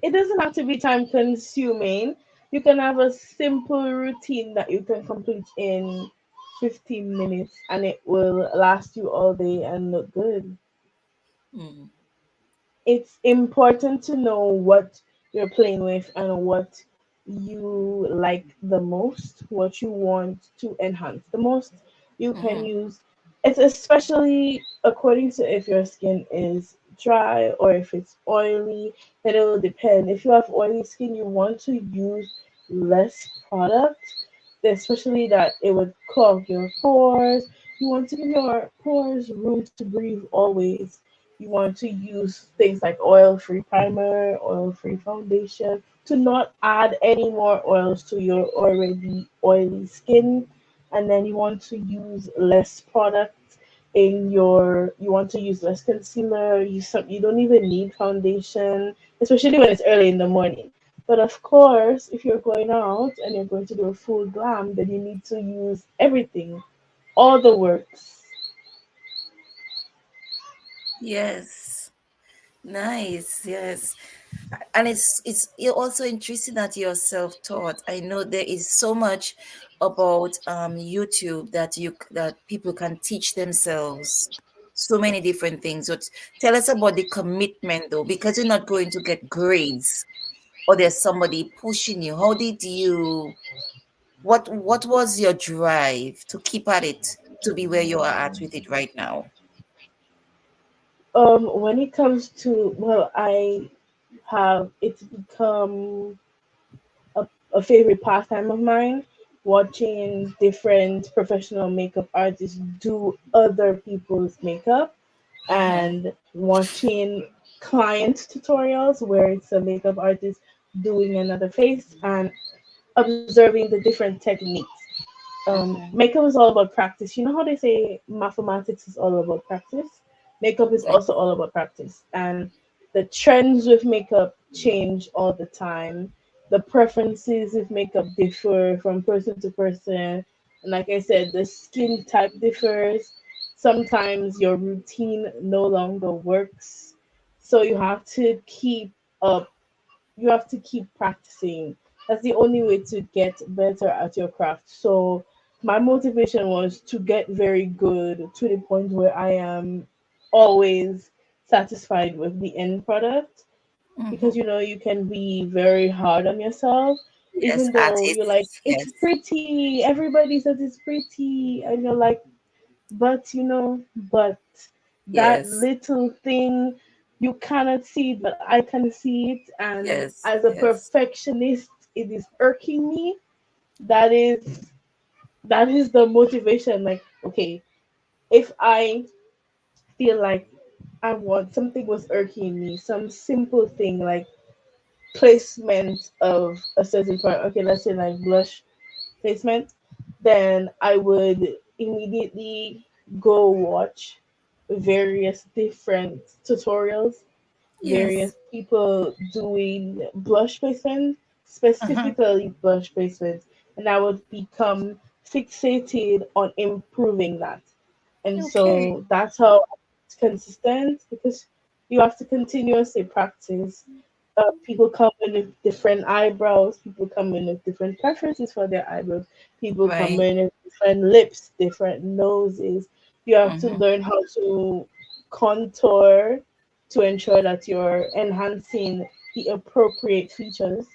it doesn't have to be time consuming. You can have a simple routine that you can complete in 15 minutes and it will last you all day and look good. Mm, It's important to know what you're playing with and what you like the most, what you want to enhance the most. You can mm-hmm, use it's especially according to if your skin is dry or if it's oily, then it will depend. If you have oily skin, you want to use less product, especially that it would clog your pores. You want to give your pores room to breathe always. You want to use things like oil free primer, oil free foundation to not add any more oils to your already oily skin. And then you want to use less products you want to use less concealer, you don't even need foundation, especially when it's early in the morning. But of course, if you're going out and you're going to do a full glam, then you need to use everything, all the works. Yes. Nice. Yes. And it's you're also interesting that you're self-taught. I know there is so much about YouTube that that people can teach themselves so many different things. But tell us about the commitment though, because you're not going to get grades or there's somebody pushing you. How did you what was your drive to keep at it to be where you are at with it right now? When it comes to, well, I have it's become a, a favorite pastime of mine, watching different professional makeup artists do other people's makeup, Mm-hmm. and watching client tutorials where it's a makeup artist doing another face and observing the different techniques. Mm-hmm. Makeup is all about practice. You know how they say mathematics is all about practice? Makeup is also all about practice. And the trends with makeup change all the time. The preferences with makeup differ from person to person. And like I said, the skin type differs. Sometimes your routine no longer works. So you have to keep practicing. That's the only way to get better at your craft. So my motivation was to get very good to the point where I am always satisfied with the end product, Mm-hmm. because you can be very hard on yourself, Yes, even though you're like, artists. it's Yes. pretty, everybody says it's pretty, and you're like, but that Yes. little thing you cannot see it, but I can see it. And Yes. as a Yes. perfectionist, it is irking me. That is the motivation. Like, okay, if I feel like I want something was irking me, some simple thing like placement of a certain part. Okay, let's say like blush placement, then I would immediately go watch various different tutorials, various Yes. people doing blush placement, Uh-huh. specifically blush placement, and I would become fixated on improving that. And Okay. so that's how it's consistent, because you have to continuously practice. People come in with different eyebrows. People come in with different preferences for their eyebrows. People come Right. in with different lips, different noses. You have to Mm-hmm. learn how to contour to ensure that you're enhancing the appropriate features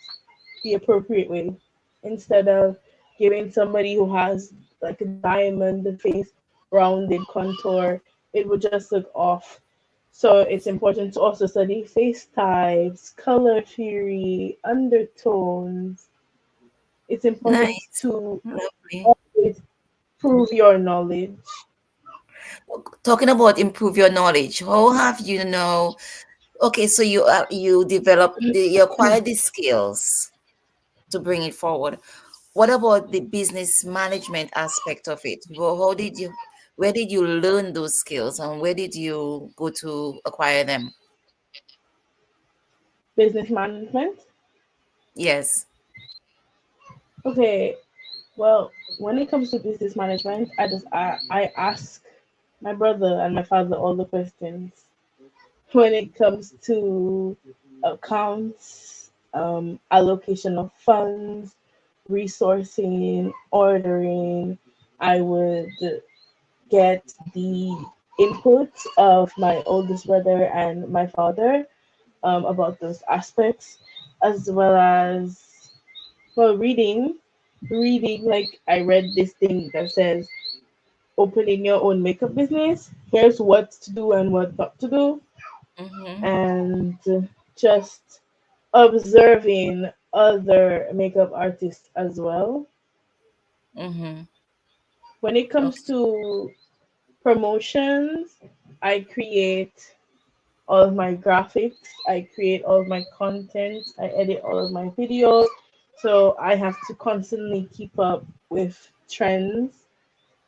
the appropriate way, instead of giving somebody who has like a diamond face, rounded contour, it would just look off. So it's important to also study face types, color theory, undertones. It's important Nice. to Lovely. always prove your knowledge. Talking about improve your knowledge, how have you know? Okay, so you develop you acquire these skills to bring it forward. What about the business management aspect of it? Well, how did you where did you learn those skills and where did you go to acquire them? Business management. Yes. Okay, well, when it comes to business management, I ask my brother and my father all the questions. When it comes to accounts, allocation of funds, resourcing, ordering, I would get the input of my oldest brother and my father, about those aspects, as well as, well, reading. Like, I read this thing that says opening your own makeup business. Here's what to do and what not to do, Mm-hmm. and just observing other makeup artists as well. Mm-hmm. When it comes Okay. to promotions, I create all of my graphics, I create all of my content, I edit all of my videos. So I have to constantly keep up with trends.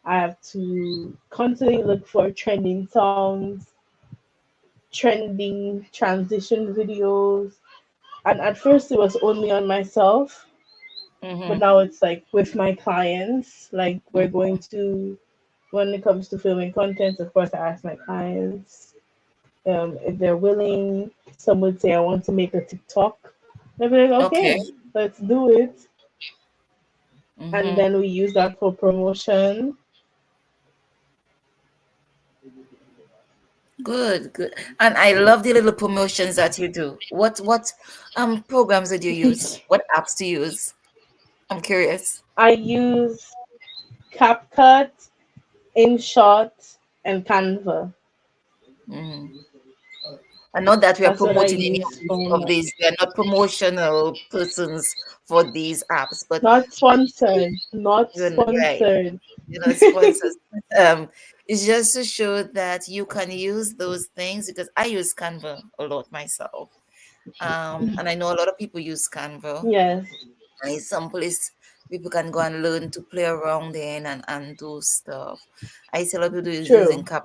I have to constantly look for trending songs, trending transition videos. And at first it was only on myself, but Mm-hmm. now it's like with my clients. Like we're going to, when it comes to filming content, of course I ask my clients if they're willing. Some would say I want to make a TikTok. They'll be like, Okay. okay, let's do it. And Mm-hmm. then we use that for promotion. Good, good. And I love the little promotions that you do. What programs did you use? What apps do you use? I'm curious. I use CapCut, InShot, and Canva. Mm. And not that we are That's what I promoting any use for of these. We are not promotional persons for these apps, but not sponsored, not even right, sponsored. sponsors. Um, it's just to show that you can use those things because I use Canva a lot myself. And I know a lot of people use Canva. Yes, And it's some place people can go and learn to play around in and do stuff. I see a lot of people is using true. Cap.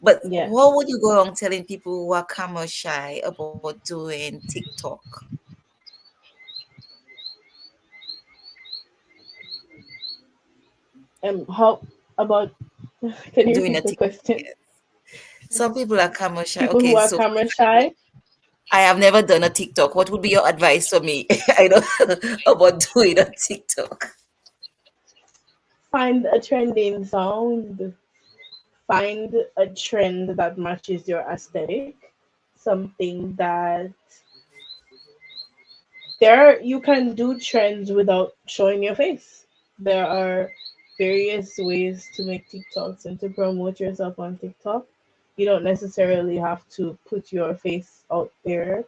But Yes. what would you go around telling people who are camera shy about doing TikTok? How about? Can you Doing repeat a the TikTok. question? Some people are camera shy. People Okay, who are so camera shy, I have never done a TikTok. What would be your advice for me? I don't about doing a TikTok. find a trending sound. Find a trend that matches your aesthetic. Something that there you can do trends without showing your face. There are various ways to make TikToks and to promote yourself on TikTok. You don't necessarily have to put your face out there.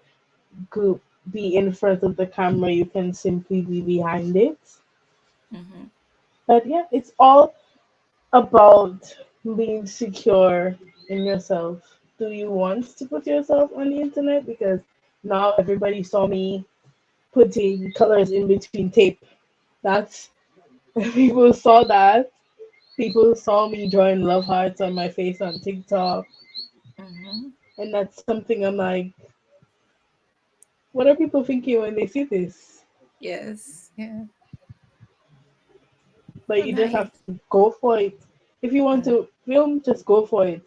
Go be in front of the camera. You can simply be behind it. Hmm. But yeah, it's all about being secure in yourself. Do you want to put yourself on the internet? Because now everybody saw me putting colors in between tape. That's people saw that. People saw me drawing love hearts on my face on TikTok. Hmm. And that's something I'm like, what are people thinking when they see this? Yes. Yeah. But Oh, you just have nice. to go for it. If you want Mhm. to film, just go for it.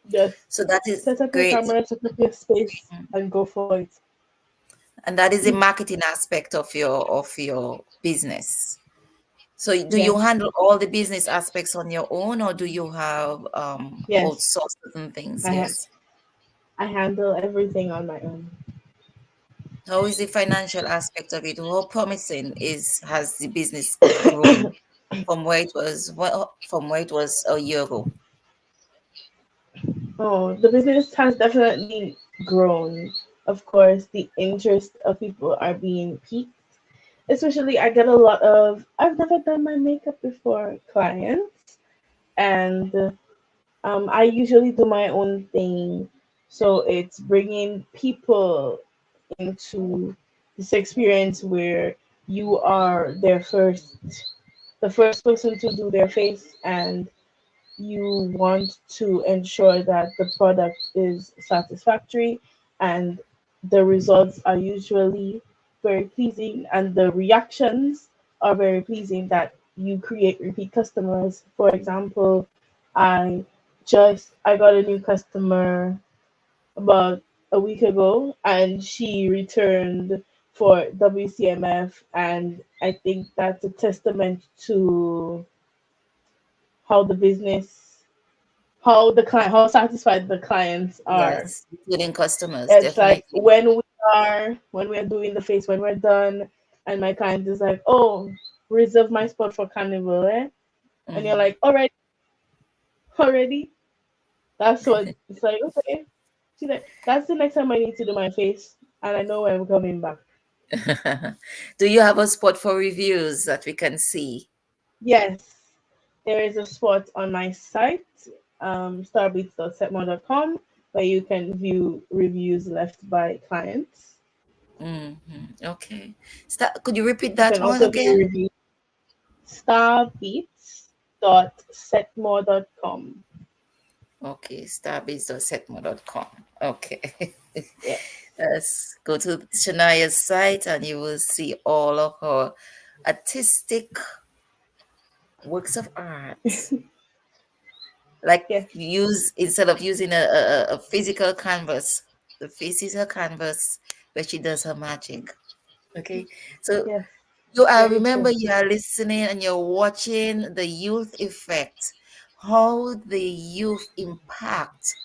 Just So that is set up your great. camera, set up your space, and go for it. And that is the marketing aspect of your business. So do you Yes, handle all the business aspects on your own, or do you have yes. outsource certain things? I ha- Yes. I handle everything on my own. How is the financial aspect of it? How promising is has the business grown from where it was from where it was a year ago? Oh, the business has definitely grown. Of course, the interest of people are being piqued. Especially, I get a lot of I've never done my makeup before clients, and I usually do my own thing. So it's bringing people into this experience where you are the first person to do their face, and you want to ensure that the product is satisfactory and the results are usually very pleasing and the reactions are very pleasing that you create repeat customers. For example, I I got a new customer about a week ago and she returned for WCMF, and I think that's a testament to how the business how satisfied the clients are. Yes, including customers, It's like definitely. when we're doing the face, when we're done, and my client is like, oh, reserve my spot for carnival, eh? And you're Mhm. like, already. That's what it's like. Okay, she's like, that's the next time I need to do my face, and I know when I'm coming back. Do you have a spot for reviews that we can see? Yes, there is a spot on my site, starbeats.setmo.com, where you can view reviews left by clients. Okay. Could you repeat You that can one also view again? reviews starbeats.setmo.com. starbase.setmore.com. Okay, starbase.setmore.com. Okay. Yeah. Let's go to Sherniah's site and you will see all of her artistic works of art. Like Yes. instead of using a physical canvas, the physical canvas where she does her magic. Okay. So Yes. you are Very remember true. you are listening and you're watching the youth effect, how the youth impact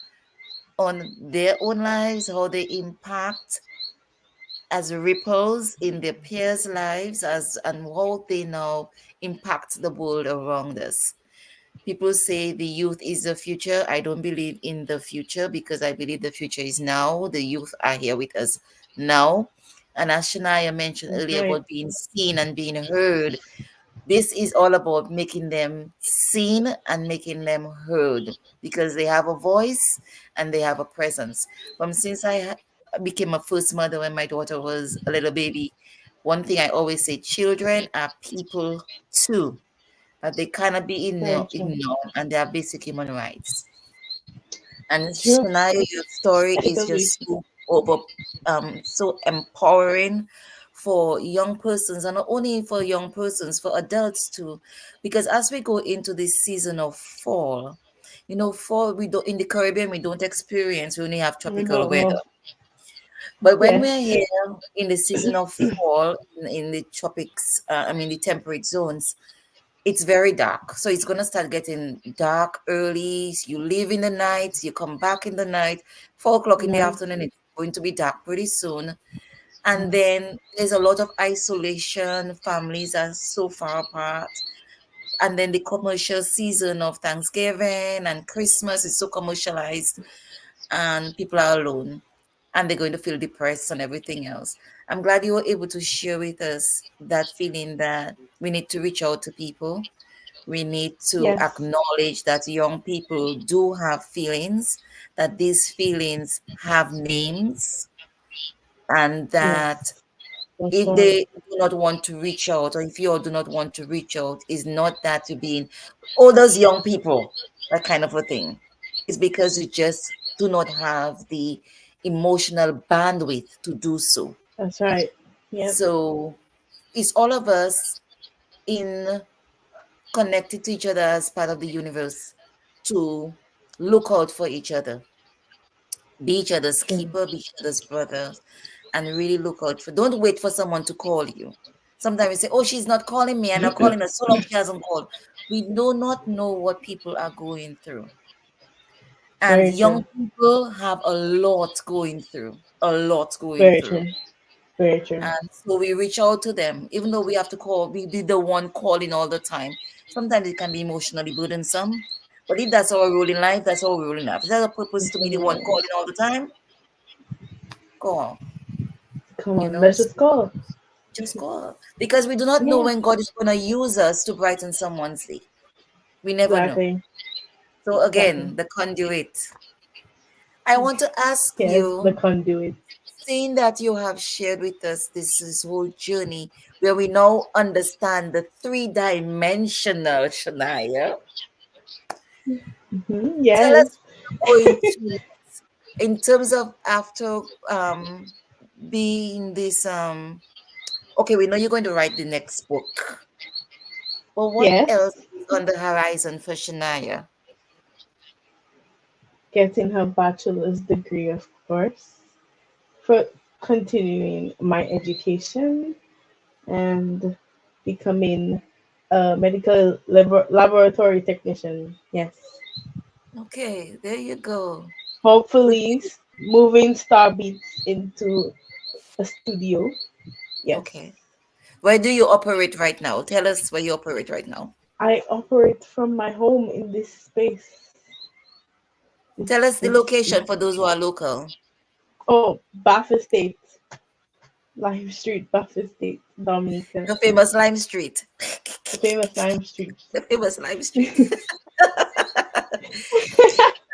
on their own lives, how they impact as ripples in their peers' lives, and how they now impact the world around us. People say the youth is the future. I don't believe in the future because I believe the future is now. The youth are here with us now. And as Sherniah mentioned That's earlier right. about being seen and being heard, this is all about making them seen and making them heard because they have a voice and they have a presence. From since became a first mother when my daughter was a little baby, one thing I always say: children are people too, but they cannot be Very true. ignored, and they have basic human rights. And True. Shania, your story I is totally. just so empowering for young persons, and not only for young persons, for adults too. Because as we go into this season of fall, fall we don't in the Caribbean we don't experience. We only have We tropical don't weather. know. But when we're Yes. here in the season of fall in the tropics, the temperate zones, it's very dark. So it's going to start getting dark early. You leave in the night, you come back in the night, 4 o'clock in the Nice. afternoon, it's going to be dark pretty soon. And Yes. then there's a lot of isolation. Families are so far apart. And then the commercial season of Thanksgiving and Christmas is so commercialized, and people are alone and they're going to feel depressed and everything else. I'm glad you were able to share with us that feeling that we need to reach out to people. We need to Yes. acknowledge that young people do have feelings, that these feelings have names, and that Yes. That's if right. they do not want to reach out, or if you all do not want to reach out, is not that you're being, oh, those young people, that kind of a thing. It's because you just do not have the emotional bandwidth to do so. That's right. Yep. So it's all of us in connected to each other as part of the universe to look out for each other, be each other's True. keeper, be each other's brothers, and really look out for. Don't wait for someone to call you. Sometimes we say, "Oh, she's not calling me. I'm not calling her. So long she hasn't called." We do not know what people are going through, and Very young true. people have a lot going through. A lot going Very through. true. Very true. And so we reach out to them, even though we have to call, we be the one calling all the time. Sometimes it can be emotionally burdensome. But if that's our role in life, that's our role in life. Is that a purpose to That's be the all one right. calling all the time? Call, Come on, let's just so go. just call. Because we do not know Yeah. when God is going to use us to brighten someone's day. We never know. Exactly. So Exactly. again, the conduit. I want to ask Yes. The you, conduit. seeing that you have shared with us this whole journey where we now understand the three-dimensional Shania, tell Yes. us what you're going to in terms of after being this okay, we know you're going to write the next book, but what Yes. else is on the horizon for Shania? Getting her bachelor's degree, of course. For continuing my education and becoming a medical laboratory technician. Yes. Okay, there you go. So Hopefully, moving Star Beats into a studio. Yes. okay, where do you operate right now? Tell us where you operate right now. I operate from my home in this space. Tell us the This location for those who are local. oh, Bath Estate, Lime Street, Bath Estate, Dominica. The famous Lime Street. The famous Lime Street. The famous Lime Street.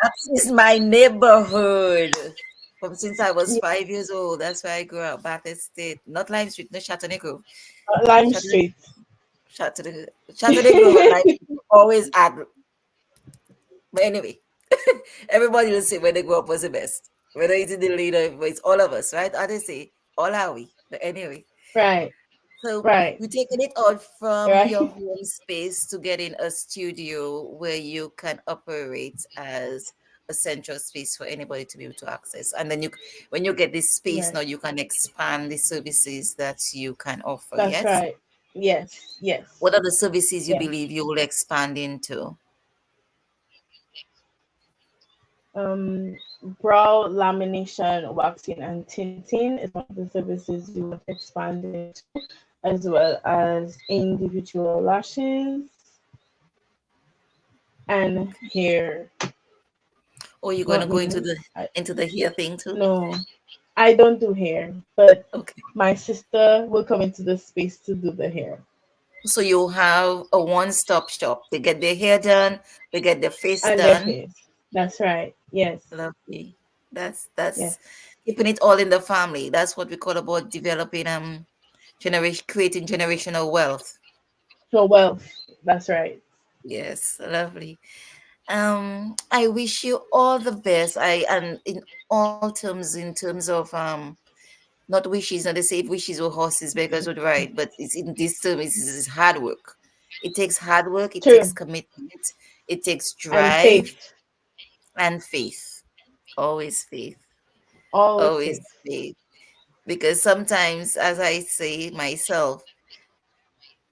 That is my neighborhood. From since I was Yeah, 5 years old. That's where I grew up. Bath Estate. Not Lime Street, no Chateauneuf Grove. Lime Chateauneuf, Street. shout to the girl, like always add. But anyway, everybody will say when they grow up was the best. Whether it's the leader, but it's all of us, right? How they say, all are we. But anyway, Right. so Right. we're taking it out from your Right. home space to get in a studio where you can operate as a central space for anybody to be able to access. And then when you get this space Right. now, you can expand the services that you can offer. That's Yes. right. Yes. Yes. What are the services you Yes. believe you will expand into? Um, Brow lamination, waxing, and tinting is one of the services you want to expand into, as well as individual lashes and hair. Or you're going to Not go into me. the hair thing too? No, I don't do hair, but Okay. my sister will come into the space to do the hair So you have a one-stop shop. They get their hair done, they get their face and their done. face. That's right. Yes. Lovely. That's Yes. keeping it all in the family. That's what we call about developing generation creating generational wealth. So wealth. That's right. Yes, lovely. I wish you all the best. I and in all terms, in terms of not wishes, not to say wishes or horses beggars would ride, but it's in this term it's hard work. It takes hard work, it takes True. commitment, it takes And drive faith. and faith. Always faith. Always Always faith. faith. Because sometimes, as I say myself,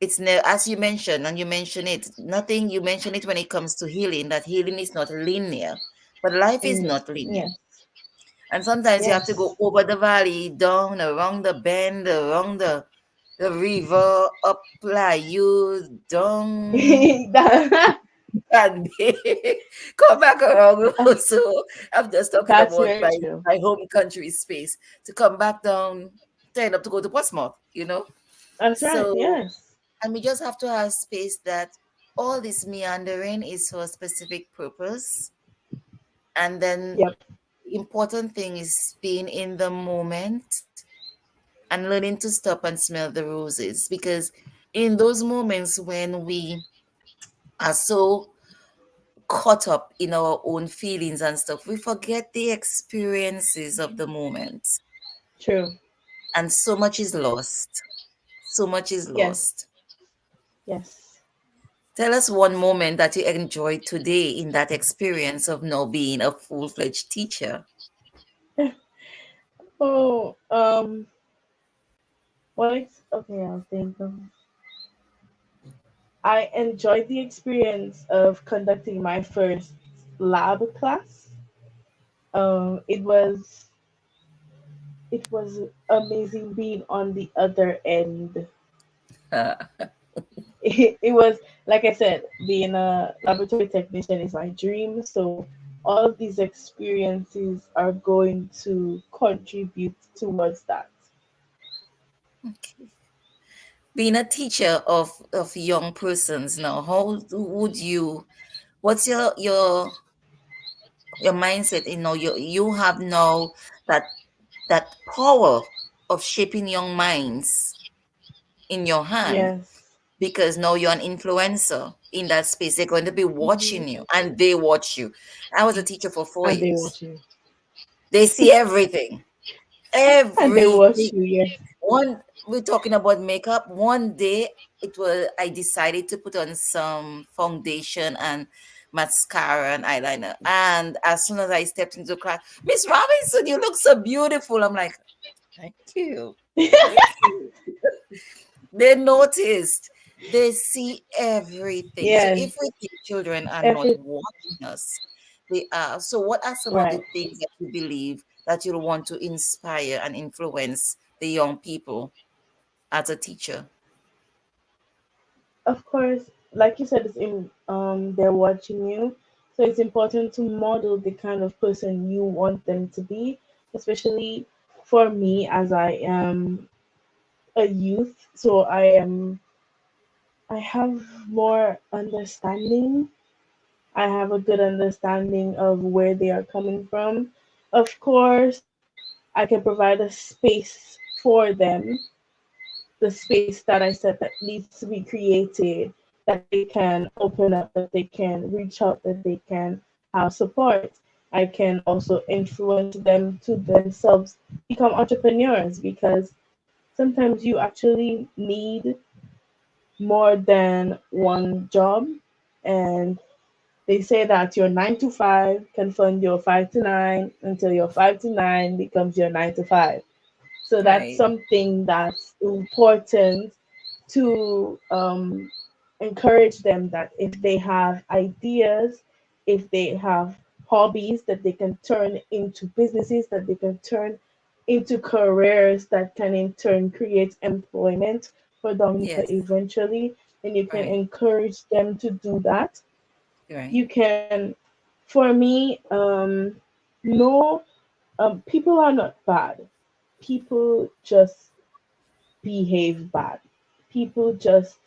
it's as you mentioned, and you mention it, nothing you mention it when it comes to healing, that healing is not linear, but life is Mm, not linear. yes. And sometimes you have to go Yes. over the valley, down, around the bend, around the river, up you down, That- and come back around. So I'm just talking that's about very true. my home country space to come back down, turn up to go to Portsmouth, you know. That's right. So, Yes. and we just have to have space that all this meandering is for a specific purpose. And then Yep. important thing is being in the moment and learning to stop and smell the roses, because in those moments when we are so caught up in our own feelings and stuff, we forget the experiences of the moment, True. and so much is lost. So much is Yes. lost. Yes. Tell us one moment that you enjoyed today in that experience of now being a full-fledged teacher. Oh, okay, I'll think of. I enjoyed the experience of conducting my first lab class. It was amazing being on the other end. Uh, It was, like I said, being a laboratory technician is my dream. So all of these experiences are going to contribute towards that. okay. Being a teacher of young persons now, how would you? What's your mindset? You have now that power of shaping young minds in your hand, Yes. because now you're an influencer in that space. They're going to be Hmm. watching you, and they watch you. I was a teacher for four And they years. watch you. They see everything, And they watch everything. you, yes. One, we're talking about makeup. One day, I decided to put on some foundation and mascara and eyeliner. And as soon as I stepped into class, Miss Robinson, you look so beautiful. I'm like, thank you. Thank you. They noticed. They see everything. So if Yes. we think children are not Every watching us, they are. So what are some of the right. things that you believe that you'll want to inspire and influence the young people as a teacher? Of course, like you said, they're watching you. So it's important to model the kind of person you want them to be, especially for me as I am a youth. So I have more understanding. I have a good understanding of where they are coming from. Of course, I can provide a space for them the space that I said that needs to be created, that they can open up, that they can reach out, that they can have support. I can also influence them to themselves become entrepreneurs, because sometimes you actually need more than one job. And they say that your 9 to 5 can fund your 5 to 9 until your 5 to 9 becomes your 9 to 5. So that's Right. something that's important to encourage them, that if they have ideas, if they have hobbies that they can turn into businesses, that they can turn into careers that can in turn create employment for Dominica Yes. eventually, and you can Right. encourage them to do that. Right. You can, for me, no, people are not bad. People just behave bad. People just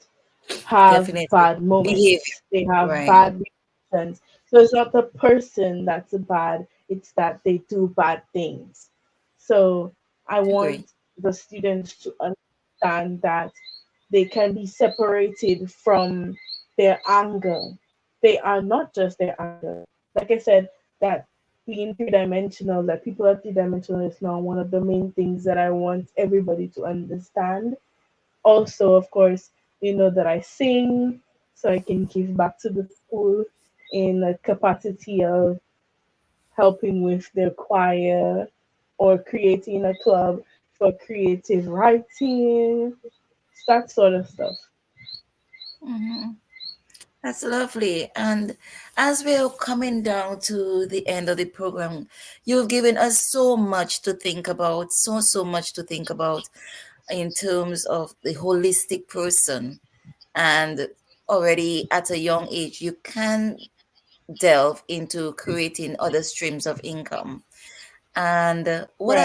have Definitely. bad Behavior. moments. They have Right. bad reactions. So it's not the person that's bad, it's that they do bad things. So I want Agree. the students to understand that they can be separated from their anger. They are not just their anger. Like I said, that being 3 dimensional, that people are 3 dimensional is now one of the main things that I want everybody to understand. Also, of course, that I sing, so I can give back to the school in a capacity of helping with their choir or creating a club for creative writing, that sort of stuff. Hmm. That's lovely. And as we're coming down to the end of the program, you've given us so much to think about, so much to think about in terms of the holistic person. And already at a young age, you can delve into creating other streams of income. And Right. what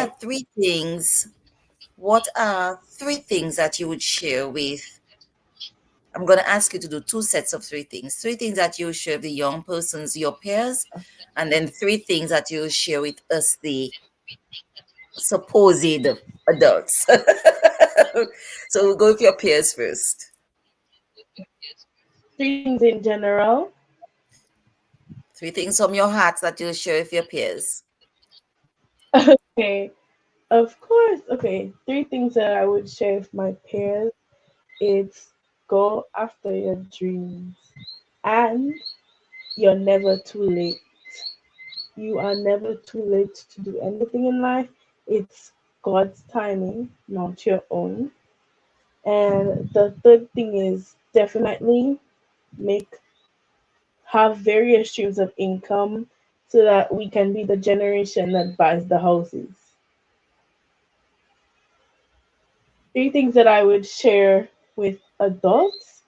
are 3 things that you would share with? I'm going to ask you to do 2 sets of 3 things. 3 things that you share with the young persons, your peers, and then 3 things that you share with us, the supposed adults. So we'll go with your peers first. 3 things in general. 3 things from your heart that you'll share with your peers. Okay. Of course. Okay. 3 things that I would share with my peers. It's go after your dreams, and you're never too late. You are never too late to do anything in life. It's God's timing, not your own. And the third thing is definitely make have various streams of income so that we can be the generation that buys the houses. 3 things that I would share with adults,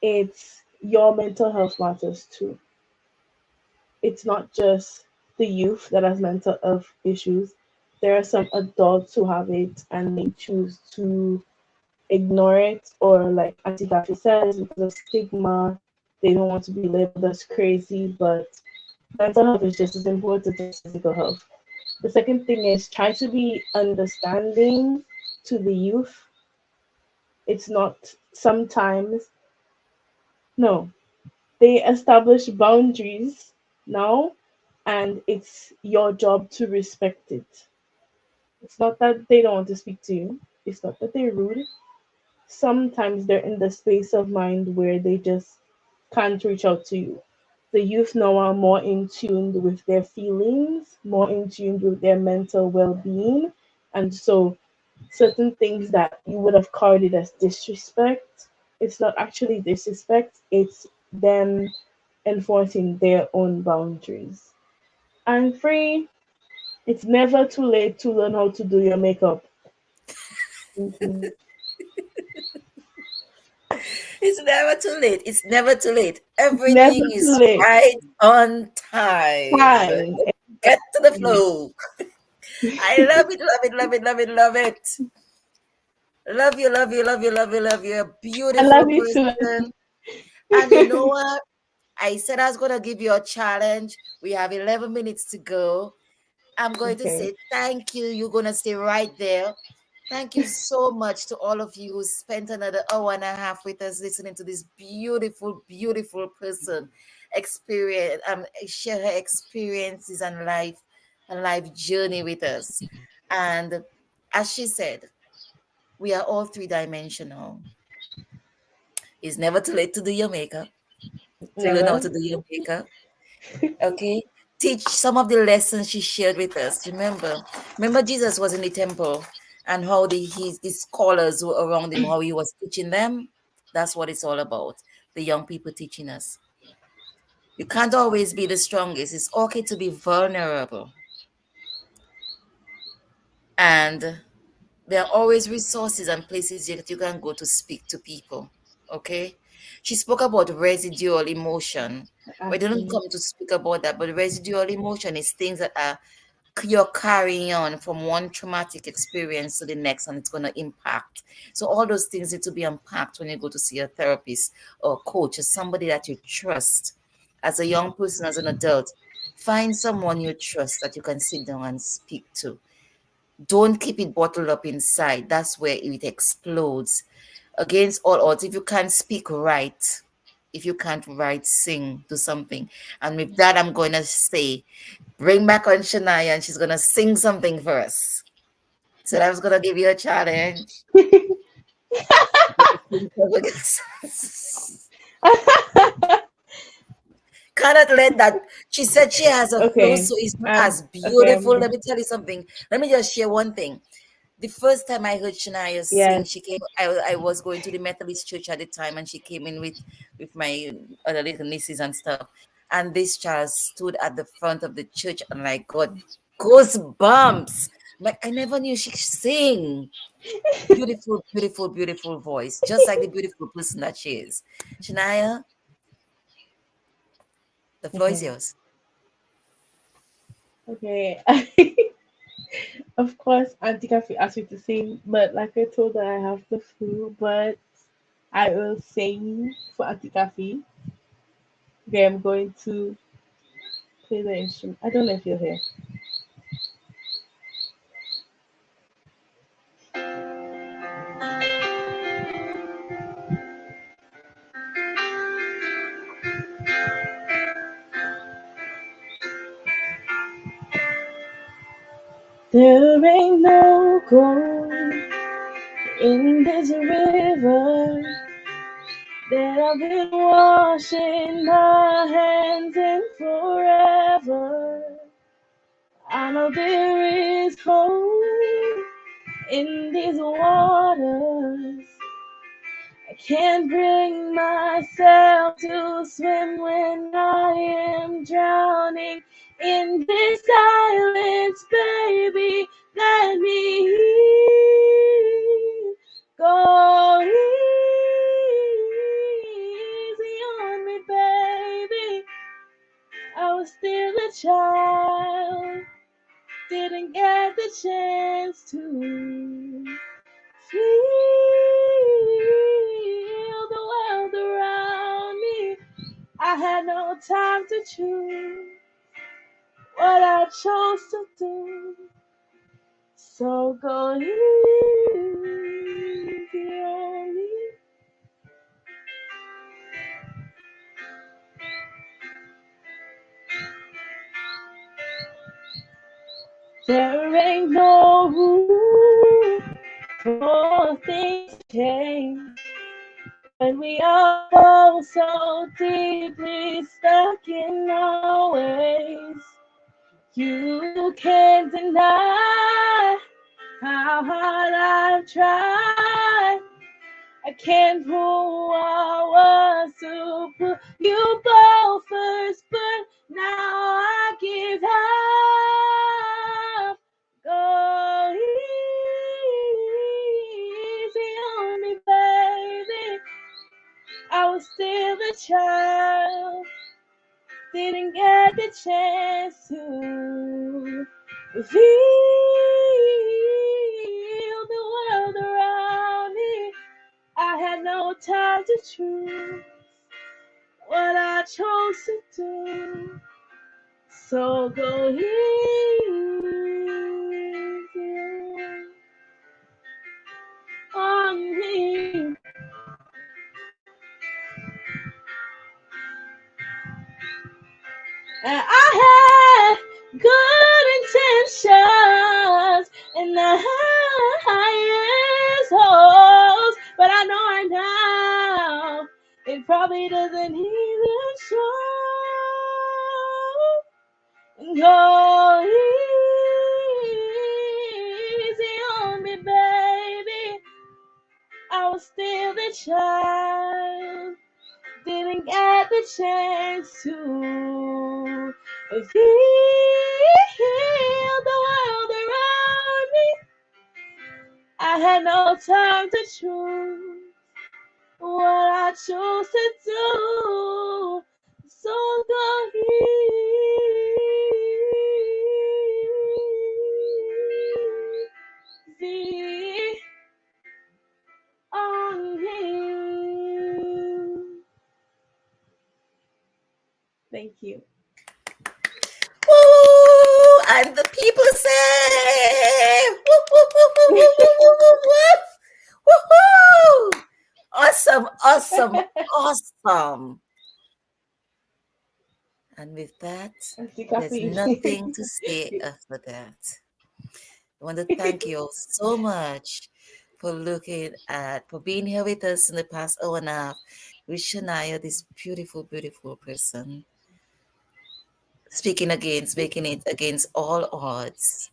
it's your mental health matters too. It's not just the youth that has mental health issues. There are some adults who have it and they choose to ignore it, or like Auntie Kathe says, because of stigma, they don't want to be labeled as crazy, but mental health is just as important as physical health. The second thing is try to be understanding to the youth. It's not sometimes, no, they establish boundaries now, and it's your job to respect it. It's not that they don't want to speak to you, it's not that they're rude. Sometimes they're in the space of mind where they just can't reach out to you. The youth now are more in tune with their feelings, more in tune with their mental well being. And so, certain things that you would have called it as disrespect, it's not actually disrespect, it's them enforcing their own boundaries. And three, it's never too late to learn how to do your makeup. Thank you. It's never too late. It's never too late. It's never Everything too is late. right on time. Time. Get to the Exactly. flow. I love it, love it, love it, love it, love it. Love you, love you, love you, love you, love you. You're a I beautiful love you too. person. And you know what? I said I was going to give you a challenge. We have 11 minutes to go. I'm going to Okay. say thank you. You're going to stay right there. Thank you so much to all of you who spent another hour and a half with us listening to this beautiful, beautiful person experience, share her experiences and life journey with us. And as she said, we are all three-dimensional. It's never too late to do your makeup, to learn how Never. to do your makeup. Okay, teach some of the lessons she shared with us. Remember Jesus was in the temple, and how his scholars were around him, how he was teaching them. That's what it's all about, the young people teaching us. You can't always be the strongest. It's okay to be vulnerable, and there are always resources and places that you can go to speak to people. Okay, she spoke about residual emotion. We didn't Asking. come to speak about that, but residual emotion is things that are you're carrying on from one traumatic experience to the next, and it's going to impact. So all those things need to be unpacked when you go to see a therapist or coach or somebody that you trust. As a young person, as an adult, find someone you trust that you can sit down and speak to. Don't keep it bottled up inside. That's where it explodes. Against all odds, if you can't speak right, if you can't write, sing, do something. And with that, I'm going to say, bring back on Sherniah, and she's going to sing something for us. So I was going to give you a challenge. Cannot let that. She said she has a flow, Okay. so it's not Um. as Okay. I'm beautiful. good. Let me tell you something. Let me just share one thing. The first time I heard Shania sing, Yes. she came. I was going to the Methodist church at the time, and she came in with my other little nieces and stuff. And this child stood at the front of the church, and I got goosebumps. Like I never knew she could sing. Beautiful, beautiful, beautiful voice, just like the beautiful person that she is. Shania, the floor is Okay. yours. Okay. Of course, Auntie Kathe asked me to sing, but like I told her, I have the flu. But I will sing for Auntie Kathe. Okay, I'm going to play the instrument. I don't know if you're here. There ain't no gold in this river that I've been washing my hands in forever. I know there is hope in these waters. I can't bring myself to swim when I am drowning in this silence, baby. Let me go easy on me, baby. I was still a child, didn't get the chance to feel the world around me. I had no time to choose what I chose to do. So go easy on me. There ain't no room for things to change when we are both so deeply stuck in our ways. You can't deny how hard I've tried. I can't prove I was to put you both first, but now I give up. Go easy on me, baby. I was still a child, didn't get the chance to feel the world around me. I had no time to choose what I chose to do. So go easy. And I had good intentions in the highest hopes, but I know right now it probably doesn't even show. Go easy on me, baby. I was still the child, didn't get the chance to heal the world around me. I had no time to choose what I chose to do. So go easy on me. Thank you. Woo! And the people say, woo, woo, woo, woo, woo, woo, woo, woo, woo. Awesome, awesome, awesome. And with that, there's nothing to say after that. I want to thank you all so much for being here with us in the past hour and a half with Sherniah, this beautiful, beautiful person. Making it against all odds,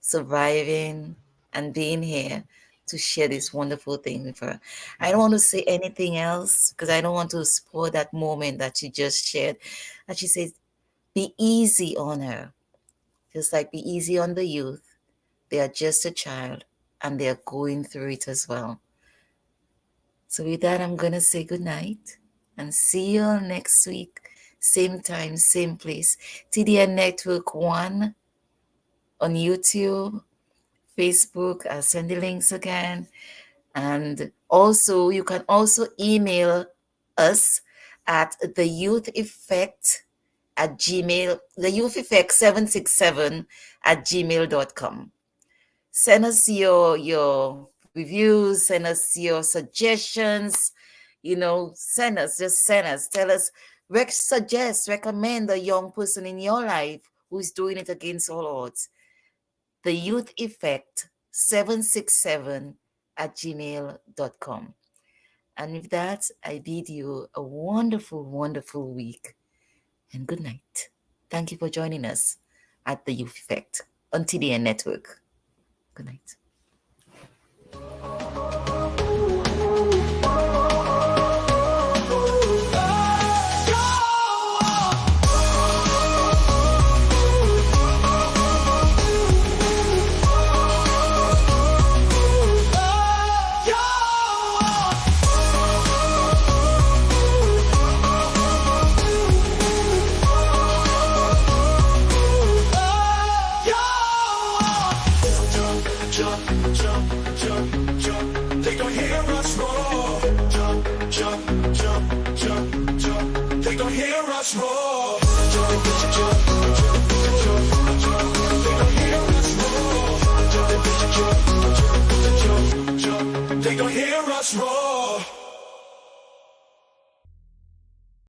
surviving and being here to share this wonderful thing with her. I don't want to say anything else because I don't want to spoil that moment that she just shared. And she says, be easy on her. Just like be easy on the youth. They are just a child and they are going through it as well. So with that, I'm going to say good night and see you all next week. Same time, same place. TDN Network 1 on YouTube, Facebook. I'll send the links again. And also, you can also email us at the Youth Effect at Gmail, the Youth Effect 767 at gmail.com. Send us your reviews, send us your suggestions, send us, tell us, recommend a young person in your life who is doing it against all odds. The Youth Effect 767 at gmail.com. And with that, I bid you a wonderful, wonderful week and good night. Thank you for joining us at the Youth Effect on TDN Network. Good night. They don't hear us roar. Jump, jump, jump, jump, jump. They don't hear us roar. Jump, jump, jump, jump, jump. They don't hear us roar. Jump, jump, jump, jump. They don't hear us roar.